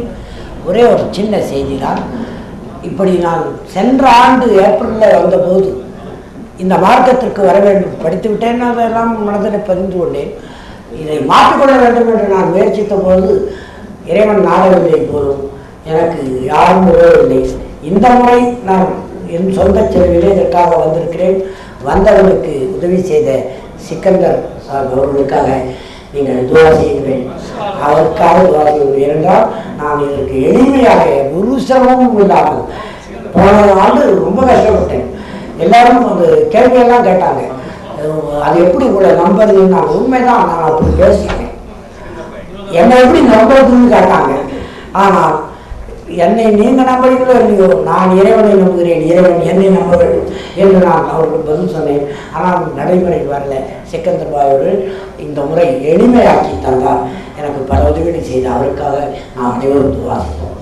ஒரே ஒரு சின்ன செய்தி தான். இப்படி நான் சென்ற ஆண்டு ஏப்ரலில் வந்தபோது இந்த மார்க்கத்திற்கு வர வேண்டும் படித்து விட்டேன். அதெல்லாம் மனதில் பதிந்து கொண்டேன். இதை மாற்றிக்கொள்ள வேண்டும் என்று நான் முயற்சித்த போது இறைவன் நாடவில்லை போதும் எனக்கு யாரும் உதவவில்லை. இந்த முறை நான் என் சொந்த செலவிலே இதற்காக வந்திருக்கிறேன். வந்தவர்களுக்கு உதவி செய்த சிக்கந்தர் சார் அவர்களுக்காக நீங்கள் துவா செய்யுங்கள். அதற்காக துவா செய்யுங்கள். ஏனென்றால் நான் இதற்கு எளிமையாக ஒரு சிரமமும் இல்லாமல் போன ஆண்டு ரொம்ப கஷ்டப்பட்டேன். எல்லாரும் அந்த கேள்வியெல்லாம் கேட்டாங்க, அது எப்படி உங்களை நம்புறது? நான் உண்மைதான், நான் அப்படி பேசிக்கிறேன், என்னை எப்படி நம்புறதுன்னு கேட்டாங்க. ஆனால் என்னை நீங்கள் நம்புறீங்களோ இல்லையோ, நான் இறைவனை நம்புகிறேன், இறைவன் என்னை நம்ப வேண்டும் என்று நான் அவருக்கு பதில் சொன்னேன். ஆனால் நடைமுறைக்கு வரல. சிக்கந்தர் பாய் அவர்கள் இந்த முறை எளிமையாக்கி தந்தார். எனக்கு பல உதவிகளை செய்த அவருக்காக நான் அனைவரும் துவா செய்தோம்.